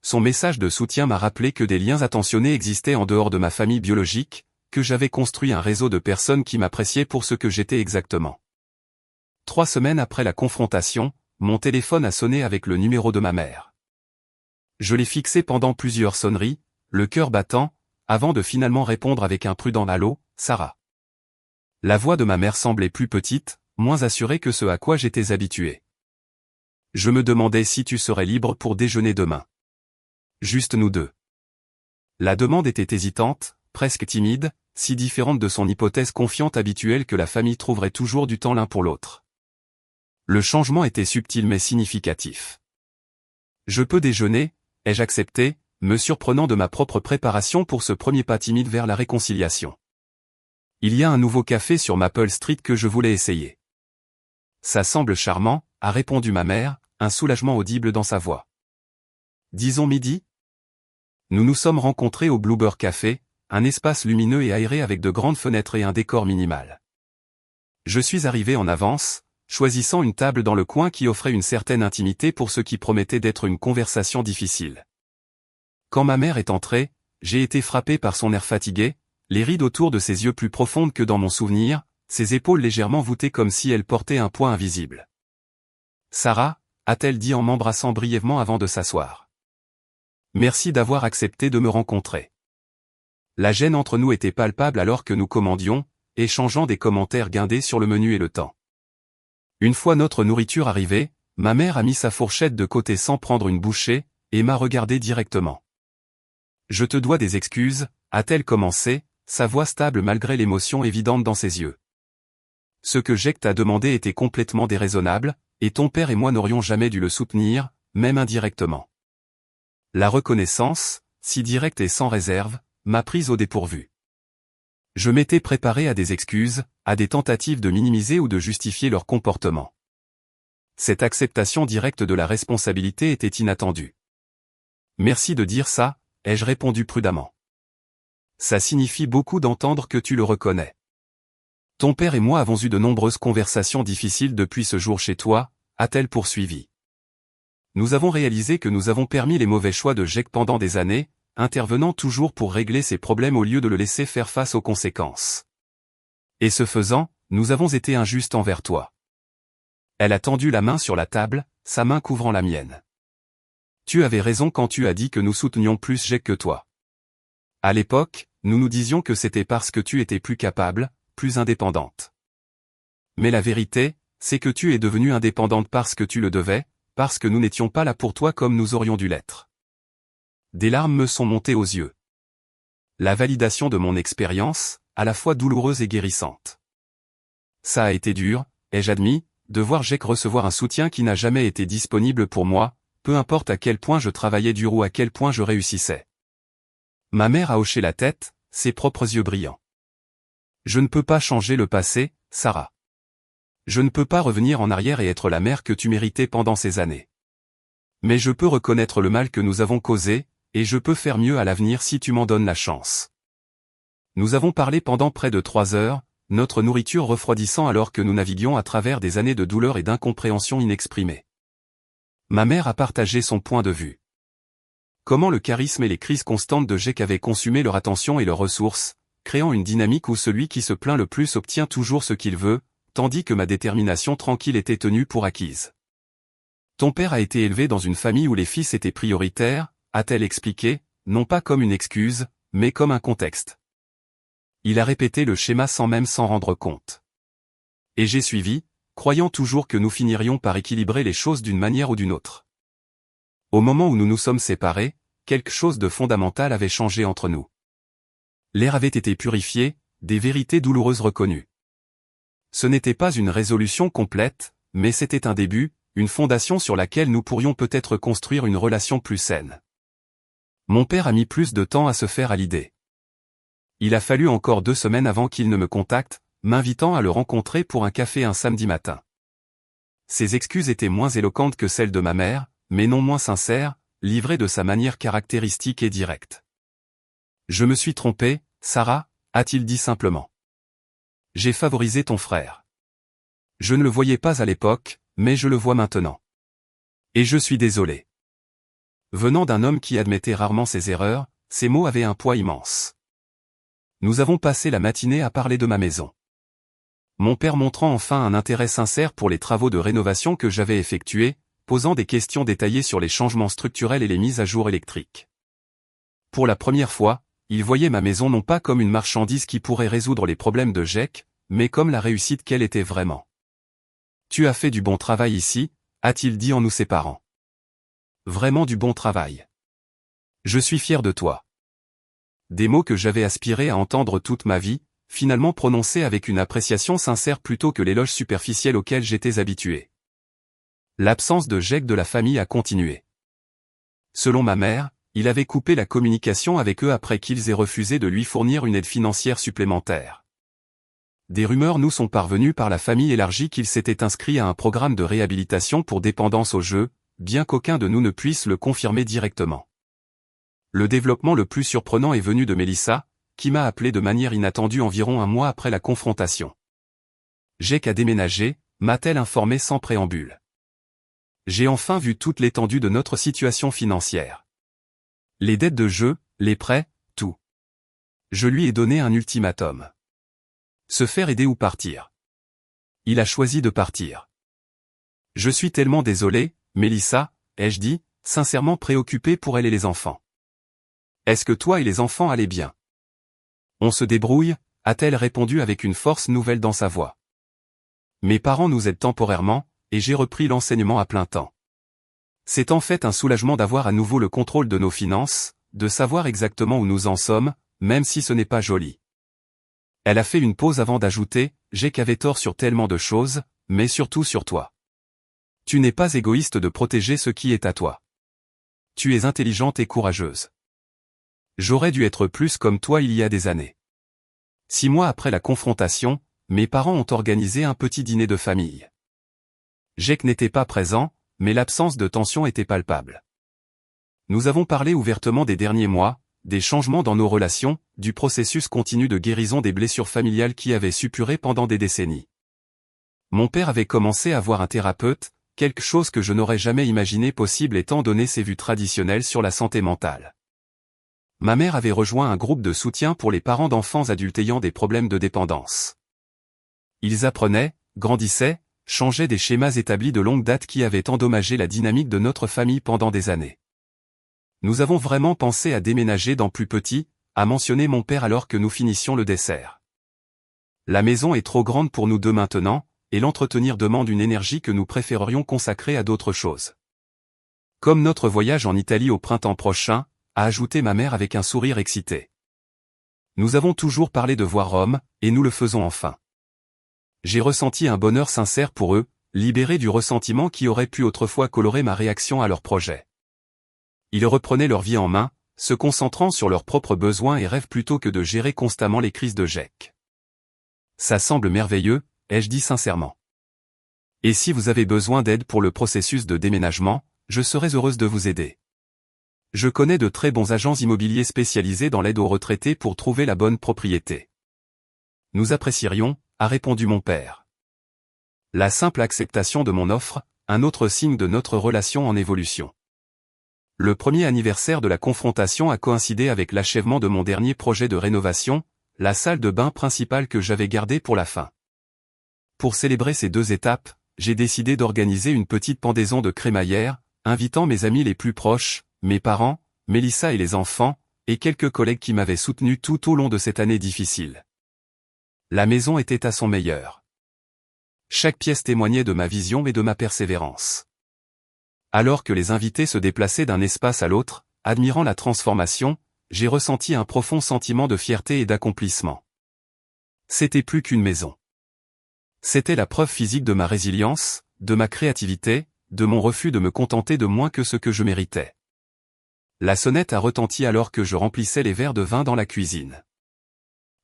[SPEAKER 1] Son message de soutien m'a rappelé que des liens attentionnés existaient en dehors de ma famille biologique, que j'avais construit un réseau de personnes qui m'appréciaient pour ce que j'étais exactement. 3 semaines après la confrontation, mon téléphone a sonné avec le numéro de ma mère. Je l'ai fixé pendant plusieurs sonneries, le cœur battant, avant de finalement répondre avec un prudent « Allô, Sarah ». La voix de ma mère semblait plus petite, moins assurée que ce à quoi j'étais habitué. Je me demandais si tu serais libre pour déjeuner demain. Juste nous deux. La demande était hésitante, presque timide, si différente de son hypothèse confiante habituelle que la famille trouverait toujours du temps l'un pour l'autre. Le changement était subtil mais significatif. Je peux déjeuner, ai-je accepté, me surprenant de ma propre préparation pour ce premier pas timide vers la réconciliation. Il y a un nouveau café sur Maple Street que je voulais essayer. Ça semble charmant, a répondu ma mère, un soulagement audible dans sa voix. Disons midi? Nous nous sommes rencontrés au Bluebird Café, un espace lumineux et aéré avec de grandes fenêtres et un décor minimal. Je suis arrivé en avance, choisissant une table dans le coin qui offrait une certaine intimité pour ce qui promettait d'être une conversation difficile. Quand ma mère est entrée, j'ai été frappé par son air fatigué, les rides autour de ses yeux plus profondes que dans mon souvenir, ses épaules légèrement voûtées comme si elle portait un poids invisible. « Sarah » a-t-elle dit en m'embrassant brièvement avant de s'asseoir. « Merci d'avoir accepté de me rencontrer. » La gêne entre nous était palpable alors que nous commandions, échangeant des commentaires guindés sur le menu et le temps. Une fois notre nourriture arrivée, ma mère a mis sa fourchette de côté sans prendre une bouchée, et m'a regardé directement. « Je te dois des excuses » a-t-elle commencé, sa voix stable malgré l'émotion évidente dans ses yeux. « Ce que Jake t'a demandé était complètement déraisonnable, et ton père et moi n'aurions jamais dû le soutenir, même indirectement. » La reconnaissance, si directe et sans réserve, m'a prise au dépourvu. Je m'étais préparé à des excuses, à des tentatives de minimiser ou de justifier leur comportement. Cette acceptation directe de la responsabilité était inattendue. « Merci de dire ça », ai-je répondu prudemment. « Ça signifie beaucoup d'entendre que tu le reconnais. Ton père et moi avons eu de nombreuses conversations difficiles depuis ce jour chez toi, a-t-elle poursuivi. Nous avons réalisé que nous avons permis les mauvais choix de Jake pendant des années, intervenant toujours pour régler ses problèmes au lieu de le laisser faire face aux conséquences. Et ce faisant, nous avons été injustes envers toi. Elle a tendu la main sur la table, sa main couvrant la mienne. Tu avais raison quand tu as dit que nous soutenions plus Jake que toi. À l'époque, nous nous disions que c'était parce que tu étais plus capable, plus indépendante. Mais la vérité, c'est que tu es devenue indépendante parce que tu le devais, parce que nous n'étions pas là pour toi comme nous aurions dû l'être. Des larmes me sont montées aux yeux. La validation de mon expérience, à la fois douloureuse et guérissante. Ça a été dur, ai-je admis, de voir Jake recevoir un soutien qui n'a jamais été disponible pour moi, peu importe à quel point je travaillais dur ou à quel point je réussissais. Ma mère a hoché la tête, ses propres yeux brillants. Je ne peux pas changer le passé, Sarah. Je ne peux pas revenir en arrière et être la mère que tu méritais pendant ces années. Mais je peux reconnaître le mal que nous avons causé, et je peux faire mieux à l'avenir si tu m'en donnes la chance. Nous avons parlé pendant près de 3 heures, notre nourriture refroidissant alors que nous naviguions à travers des années de douleur et d'incompréhension inexprimée. Ma mère a partagé son point de vue. Comment le charisme et les crises constantes de Jake avaient consumé leur attention et leurs ressources, créant une dynamique où celui qui se plaint le plus obtient toujours ce qu'il veut, tandis que ma détermination tranquille était tenue pour acquise. Ton père a été élevé dans une famille où les fils étaient prioritaires, a-t-elle expliqué, non pas comme une excuse, mais comme un contexte. Il a répété le schéma sans même s'en rendre compte. Et j'ai suivi, croyant toujours que nous finirions par équilibrer les choses d'une manière ou d'une autre. Au moment où nous nous sommes séparés, quelque chose de fondamental avait changé entre nous. L'air avait été purifié, des vérités douloureuses reconnues. Ce n'était pas une résolution complète, mais c'était un début, une fondation sur laquelle nous pourrions peut-être construire une relation plus saine. Mon père a mis plus de temps à se faire à l'idée. Il a fallu encore 2 semaines avant qu'il ne me contacte, m'invitant à le rencontrer pour un café un samedi matin. Ses excuses étaient moins éloquentes que celles de ma mère, mais non moins sincères, livrées de sa manière caractéristique et directe. « Je me suis trompé, Sarah » a-t-il dit simplement. « J'ai favorisé ton frère. Je ne le voyais pas à l'époque, mais je le vois maintenant. Et je suis désolé. » Venant d'un homme qui admettait rarement ses erreurs, ces mots avaient un poids immense. Nous avons passé la matinée à parler de ma maison. Mon père montrant enfin un intérêt sincère pour les travaux de rénovation que j'avais effectués, posant des questions détaillées sur les changements structurels et les mises à jour électriques. Pour la première fois, il voyait ma maison non pas comme une marchandise qui pourrait résoudre les problèmes de Jake, mais comme la réussite qu'elle était vraiment. « Tu as fait du bon travail ici » a-t-il dit en nous séparant. « Vraiment du bon travail. Je suis fier de toi. » Des mots que j'avais aspiré à entendre toute ma vie, finalement prononcés avec une appréciation sincère plutôt que l'éloge superficiel auquel j'étais habitué. L'absence de Jake de la famille a continué. Selon ma mère, il avait coupé la communication avec eux après qu'ils aient refusé de lui fournir une aide financière supplémentaire. Des rumeurs nous sont parvenues par la famille élargie qu'il s'était inscrit à un programme de réhabilitation pour dépendance aux jeux, bien qu'aucun de nous ne puisse le confirmer directement. Le développement le plus surprenant est venu de Mélissa, qui m'a appelé de manière inattendue environ un mois après la confrontation. J'ai qu'à déménager, m'a-t-elle informé sans préambule. J'ai enfin vu toute l'étendue de notre situation financière. Les dettes de jeu, les prêts, tout. Je lui ai donné un ultimatum. Se faire aider ou partir. Il a choisi de partir. Je suis tellement désolé, Mélissa, ai-je dit, sincèrement préoccupé pour elle et les enfants. Est-ce que toi et les enfants allaient bien? On se débrouille, a-t-elle répondu avec une force nouvelle dans sa voix. Mes parents nous aident temporairement, et j'ai repris l'enseignement à plein temps. C'est en fait un soulagement d'avoir à nouveau le contrôle de nos finances, de savoir exactement où nous en sommes, même si ce n'est pas joli. Elle a fait une pause avant d'ajouter, j'ai qu'avait tort sur tellement de choses, mais surtout sur toi. Tu n'es pas égoïste de protéger ce qui est à toi. Tu es intelligente et courageuse. J'aurais dû être plus comme toi il y a des années. 6 mois après la confrontation, mes parents ont organisé un petit dîner de famille. Jake n'était pas présent, mais l'absence de tension était palpable. Nous avons parlé ouvertement des derniers mois, des changements dans nos relations, du processus continu de guérison des blessures familiales qui avaient suppuré pendant des décennies. Mon père avait commencé à voir un thérapeute, quelque chose que je n'aurais jamais imaginé possible étant donné ses vues traditionnelles sur la santé mentale. Ma mère avait rejoint un groupe de soutien pour les parents d'enfants adultes ayant des problèmes de dépendance. Ils apprenaient, grandissaient, changeaient des schémas établis de longue date qui avaient endommagé la dynamique de notre famille pendant des années. Nous avons vraiment pensé à déménager dans plus petit, a mentionné mon père alors que nous finissions le dessert. La maison est trop grande pour nous deux maintenant, et l'entretenir demande une énergie que nous préférerions consacrer à d'autres choses. Comme notre voyage en Italie au printemps prochain, a ajouté ma mère avec un sourire excité. Nous avons toujours parlé de voir Rome, et nous le faisons enfin. J'ai ressenti un bonheur sincère pour eux, libéré du ressentiment qui aurait pu autrefois colorer ma réaction à leur projet. Ils reprenaient leur vie en main, se concentrant sur leurs propres besoins et rêves plutôt que de gérer constamment les crises de Jake. Ça semble merveilleux, ai-je dit sincèrement. Et si vous avez besoin d'aide pour le processus de déménagement, je serais heureuse de vous aider. Je connais de très bons agents immobiliers spécialisés dans l'aide aux retraités pour trouver la bonne propriété. Nous apprécierions, a répondu mon père. La simple acceptation de mon offre, un autre signe de notre relation en évolution. Le premier anniversaire de la confrontation a coïncidé avec l'achèvement de mon dernier projet de rénovation, la salle de bain principale que j'avais gardée pour la fin. Pour célébrer ces 2 étapes, j'ai décidé d'organiser une petite pendaison de crémaillère, invitant mes amis les plus proches, mes parents, Mélissa et les enfants, et quelques collègues qui m'avaient soutenu tout au long de cette année difficile. La maison était à son meilleur. Chaque pièce témoignait de ma vision et de ma persévérance. Alors que les invités se déplaçaient d'un espace à l'autre, admirant la transformation, j'ai ressenti un profond sentiment de fierté et d'accomplissement. C'était plus qu'une maison. C'était la preuve physique de ma résilience, de ma créativité, de mon refus de me contenter de moins que ce que je méritais. La sonnette a retenti alors que je remplissais les verres de vin dans la cuisine.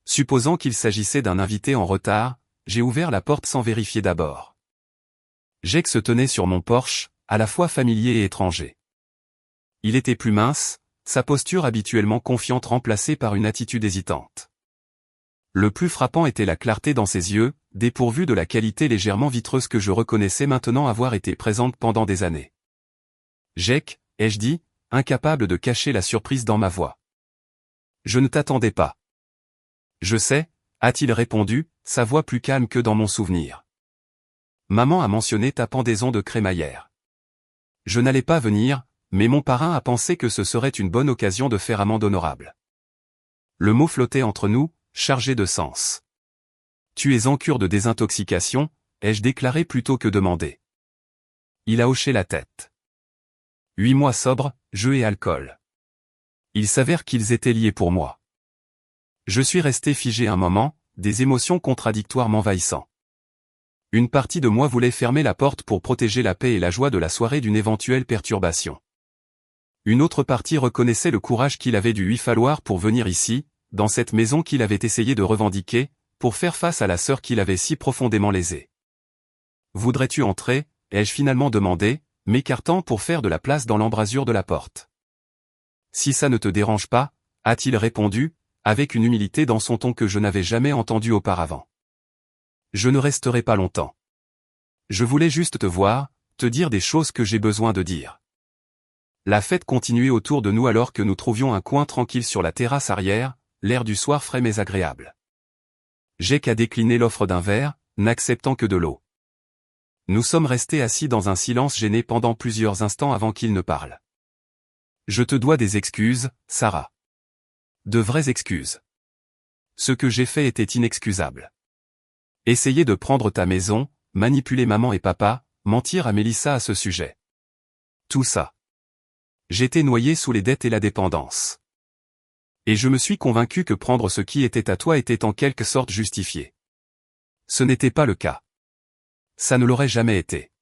[SPEAKER 1] Supposant qu'il s'agissait d'un invité en retard, j'ai ouvert la porte sans vérifier d'abord. Jake se tenait sur mon porche, à la fois familier et étranger. Il était plus mince, sa posture habituellement confiante remplacée par une attitude hésitante. Le plus frappant était la clarté dans ses yeux, dépourvue de la qualité légèrement vitreuse que je reconnaissais maintenant avoir été présente pendant des années. Jake, ai-je dit, incapable de cacher la surprise dans ma voix. Je ne t'attendais pas. Je sais, a-t-il répondu, sa voix plus calme que dans mon souvenir. Maman a mentionné ta pendaison de crémaillère. Je n'allais pas venir, mais mon parrain a pensé que ce serait une bonne occasion de faire amende honorable. Le mot flottait entre nous, chargé de sens. Tu es en cure de désintoxication, ai-je déclaré plutôt que demandé. Il a hoché la tête. 8 mois sobre, jeu et alcool. Il s'avère qu'ils étaient liés pour moi. Je suis resté figé un moment, des émotions contradictoires m'envahissant. Une partie de moi voulait fermer la porte pour protéger la paix et la joie de la soirée d'une éventuelle perturbation. Une autre partie reconnaissait le courage qu'il avait dû lui falloir pour venir ici, dans cette maison qu'il avait essayé de revendiquer, pour faire face à la sœur qu'il avait si profondément lésée. « Voudrais-tu entrer ?» ai-je finalement demandé, m'écartant pour faire de la place dans l'embrasure de la porte. « Si ça ne te dérange pas, » a-t-il répondu, avec une humilité dans son ton que je n'avais jamais entendue auparavant. « Je ne resterai pas longtemps. Je voulais juste te voir, te dire des choses que j'ai besoin de dire. » La fête continuait autour de nous alors que nous trouvions un coin tranquille sur la terrasse arrière, l'air du soir frais mais agréable. Jake a décliné l'offre d'un verre, n'acceptant que de l'eau. Nous sommes restés assis dans un silence gêné pendant plusieurs instants avant qu'il ne parle. « Je te dois des excuses, Sarah. De vraies excuses. Ce que j'ai fait était inexcusable. Essayer de prendre ta maison, manipuler maman et papa, mentir à Mélissa à ce sujet. Tout ça. J'étais noyé sous les dettes et la dépendance. Et je me suis convaincu que prendre ce qui était à toi était en quelque sorte justifié. Ce n'était pas le cas. Ça ne l'aurait jamais été. »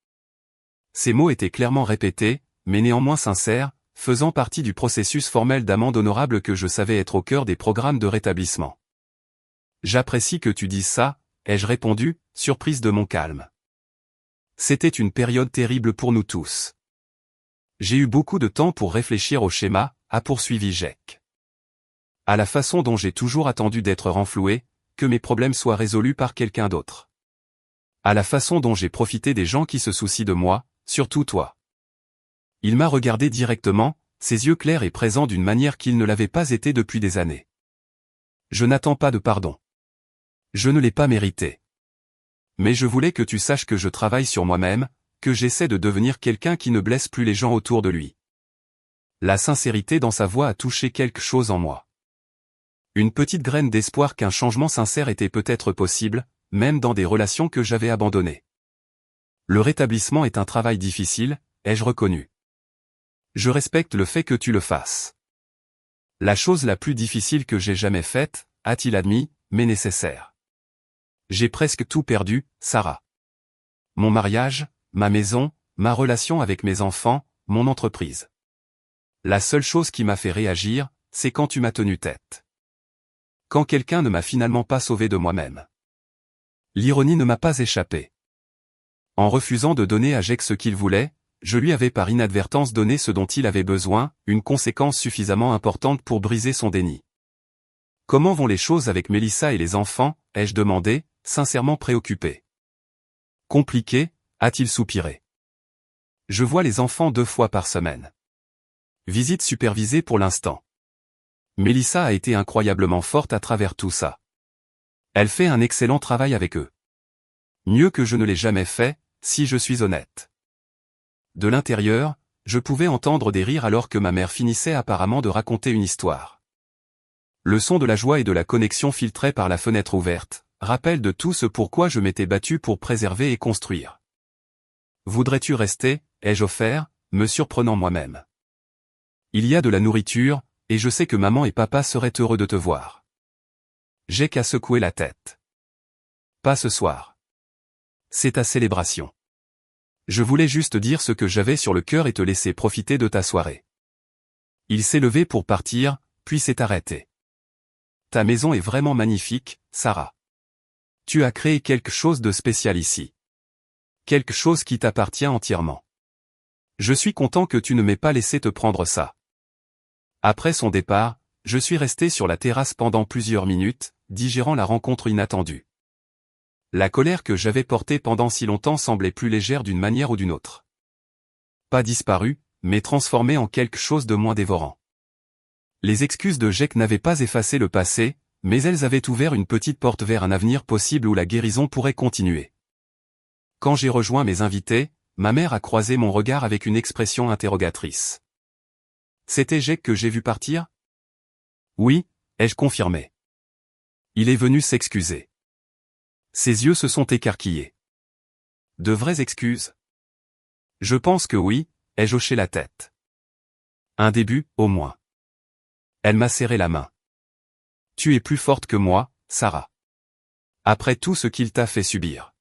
[SPEAKER 1] Ces mots étaient clairement répétés, mais néanmoins sincères, faisant partie du processus formel d'amende honorable que je savais être au cœur des programmes de rétablissement. « J'apprécie que tu dises ça, » ai-je répondu, surprise de mon calme. C'était une période terrible pour nous tous. J'ai eu beaucoup de temps pour réfléchir au schéma, a poursuivi Jake. À la façon dont j'ai toujours attendu d'être renfloué, que mes problèmes soient résolus par quelqu'un d'autre. À la façon dont j'ai profité des gens qui se soucient de moi, surtout toi. Il m'a regardé directement, ses yeux clairs et présents d'une manière qu'ils ne l'avaient pas été depuis des années. Je n'attends pas de pardon. Je ne l'ai pas mérité. Mais je voulais que tu saches que je travaille sur moi-même, que j'essaie de devenir quelqu'un qui ne blesse plus les gens autour de lui. La sincérité dans sa voix a touché quelque chose en moi. Une petite graine d'espoir qu'un changement sincère était peut-être possible, même dans des relations que j'avais abandonnées. Le rétablissement est un travail difficile, ai-je reconnu. Je respecte le fait que tu le fasses. La chose la plus difficile que j'ai jamais faite, a-t-il admis, mais nécessaire. J'ai presque tout perdu, Sarah. Mon mariage, ma maison, ma relation avec mes enfants, mon entreprise. La seule chose qui m'a fait réagir, c'est quand tu m'as tenu tête. Quand quelqu'un ne m'a finalement pas sauvé de moi-même. L'ironie ne m'a pas échappé. En refusant de donner à Jake ce qu'il voulait, je lui avais par inadvertance donné ce dont il avait besoin, une conséquence suffisamment importante pour briser son déni. Comment vont les choses avec Mélissa et les enfants, ai-je demandé, sincèrement préoccupé. Compliqué, a-t-il soupiré. Je vois les enfants 2 fois par semaine. Visite supervisée pour l'instant. Mélissa a été incroyablement forte à travers tout ça. Elle fait un excellent travail avec eux. Mieux que je ne l'ai jamais fait, si je suis honnête. De l'intérieur, je pouvais entendre des rires alors que ma mère finissait apparemment de raconter une histoire. Le son de la joie et de la connexion filtré par la fenêtre ouverte, rappel de tout ce pourquoi je m'étais battu pour préserver et construire. Voudrais-tu rester, ai-je offert, me surprenant moi-même. Il y a de la nourriture, et je sais que maman et papa seraient heureux de te voir. J'ai qu'à secouer la tête. Pas ce soir. C'est ta célébration. Je voulais juste dire ce que j'avais sur le cœur et te laisser profiter de ta soirée. Il s'est levé pour partir, puis s'est arrêté. Ta maison est vraiment magnifique, Sarah. Tu as créé quelque chose de spécial ici. Quelque chose qui t'appartient entièrement. Je suis content que tu ne m'aies pas laissé te prendre ça. Après son départ, je suis resté sur la terrasse pendant plusieurs minutes, digérant la rencontre inattendue. La colère que j'avais portée pendant si longtemps semblait plus légère d'une manière ou d'une autre. Pas disparue, mais transformée en quelque chose de moins dévorant. Les excuses de Jake n'avaient pas effacé le passé, mais elles avaient ouvert une petite porte vers un avenir possible où la guérison pourrait continuer. Quand j'ai rejoint mes invités, ma mère a croisé mon regard avec une expression interrogatrice. C'était Jake que j'ai vu partir ? Oui, ai-je confirmé. Il est venu s'excuser. Ses yeux se sont écarquillés. De vraies excuses ? Je pense que oui, ai-je hoché la tête. Un début, au moins. Elle m'a serré la main. Tu es plus forte que moi, Sarah. Après tout ce qu'il t'a fait subir.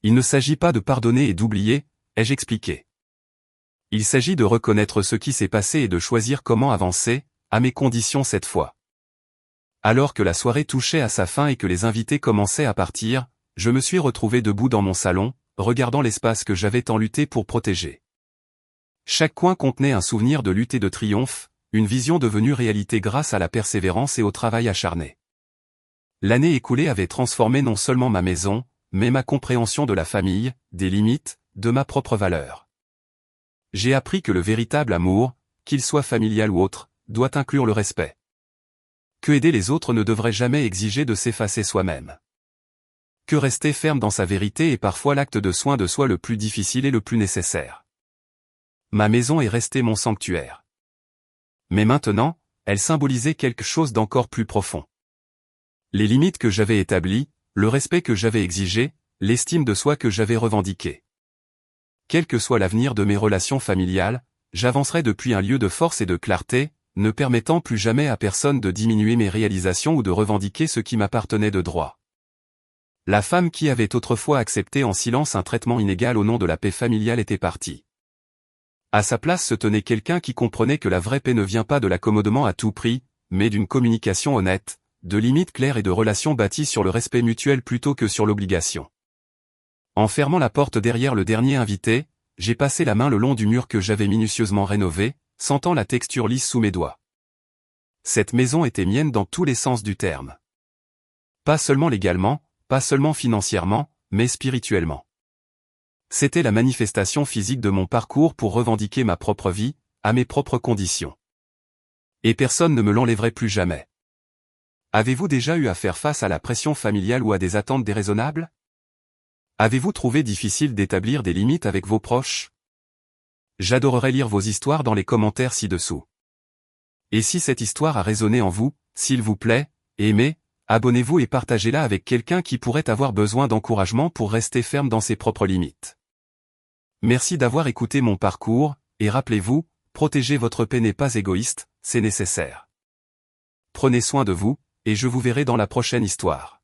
[SPEAKER 1] Il ne s'agit pas de pardonner et d'oublier, ai-je expliqué. Il s'agit de reconnaître ce qui s'est passé et de choisir comment avancer, à mes conditions cette fois. Alors que la soirée touchait à sa fin et que les invités commençaient à partir, je me suis retrouvé debout dans mon salon, regardant l'espace que j'avais tant lutté pour protéger. Chaque coin contenait un souvenir de lutte et de triomphe, une vision devenue réalité grâce à la persévérance et au travail acharné. L'année écoulée avait transformé non seulement ma maison, mais ma compréhension de la famille, des limites, de ma propre valeur. J'ai appris que le véritable amour, qu'il soit familial ou autre, doit inclure le respect. Que aider les autres ne devrait jamais exiger de s'effacer soi-même. Que rester ferme dans sa vérité est parfois l'acte de soin de soi le plus difficile et le plus nécessaire. Ma maison est restée mon sanctuaire. Mais maintenant, elle symbolisait quelque chose d'encore plus profond. Les limites que j'avais établies, le respect que j'avais exigé, l'estime de soi que j'avais revendiquée. Quel que soit l'avenir de mes relations familiales, j'avancerai depuis un lieu de force et de clarté, ne permettant plus jamais à personne de diminuer mes réalisations ou de revendiquer ce qui m'appartenait de droit. La femme qui avait autrefois accepté en silence un traitement inégal au nom de la paix familiale était partie. À sa place se tenait quelqu'un qui comprenait que la vraie paix ne vient pas de l'accommodement à tout prix, mais d'une communication honnête, de limites claires et de relations bâties sur le respect mutuel plutôt que sur l'obligation. En fermant la porte derrière le dernier invité, j'ai passé la main le long du mur que j'avais minutieusement rénové, sentant la texture lisse sous mes doigts. Cette maison était mienne dans tous les sens du terme. Pas seulement légalement, pas seulement financièrement, mais spirituellement. C'était la manifestation physique de mon parcours pour revendiquer ma propre vie, à mes propres conditions. Et personne ne me l'enlèverait plus jamais. Avez-vous déjà eu à faire face à la pression familiale ou à des attentes déraisonnables? Avez-vous trouvé difficile d'établir des limites avec vos proches? J'adorerais lire vos histoires dans les commentaires ci-dessous. Et si cette histoire a résonné en vous, s'il vous plaît, aimez, abonnez-vous et partagez-la avec quelqu'un qui pourrait avoir besoin d'encouragement pour rester ferme dans ses propres limites. Merci d'avoir écouté mon parcours, et rappelez-vous, protéger votre paix n'est pas égoïste, c'est nécessaire. Prenez soin de vous, et je vous verrai dans la prochaine histoire.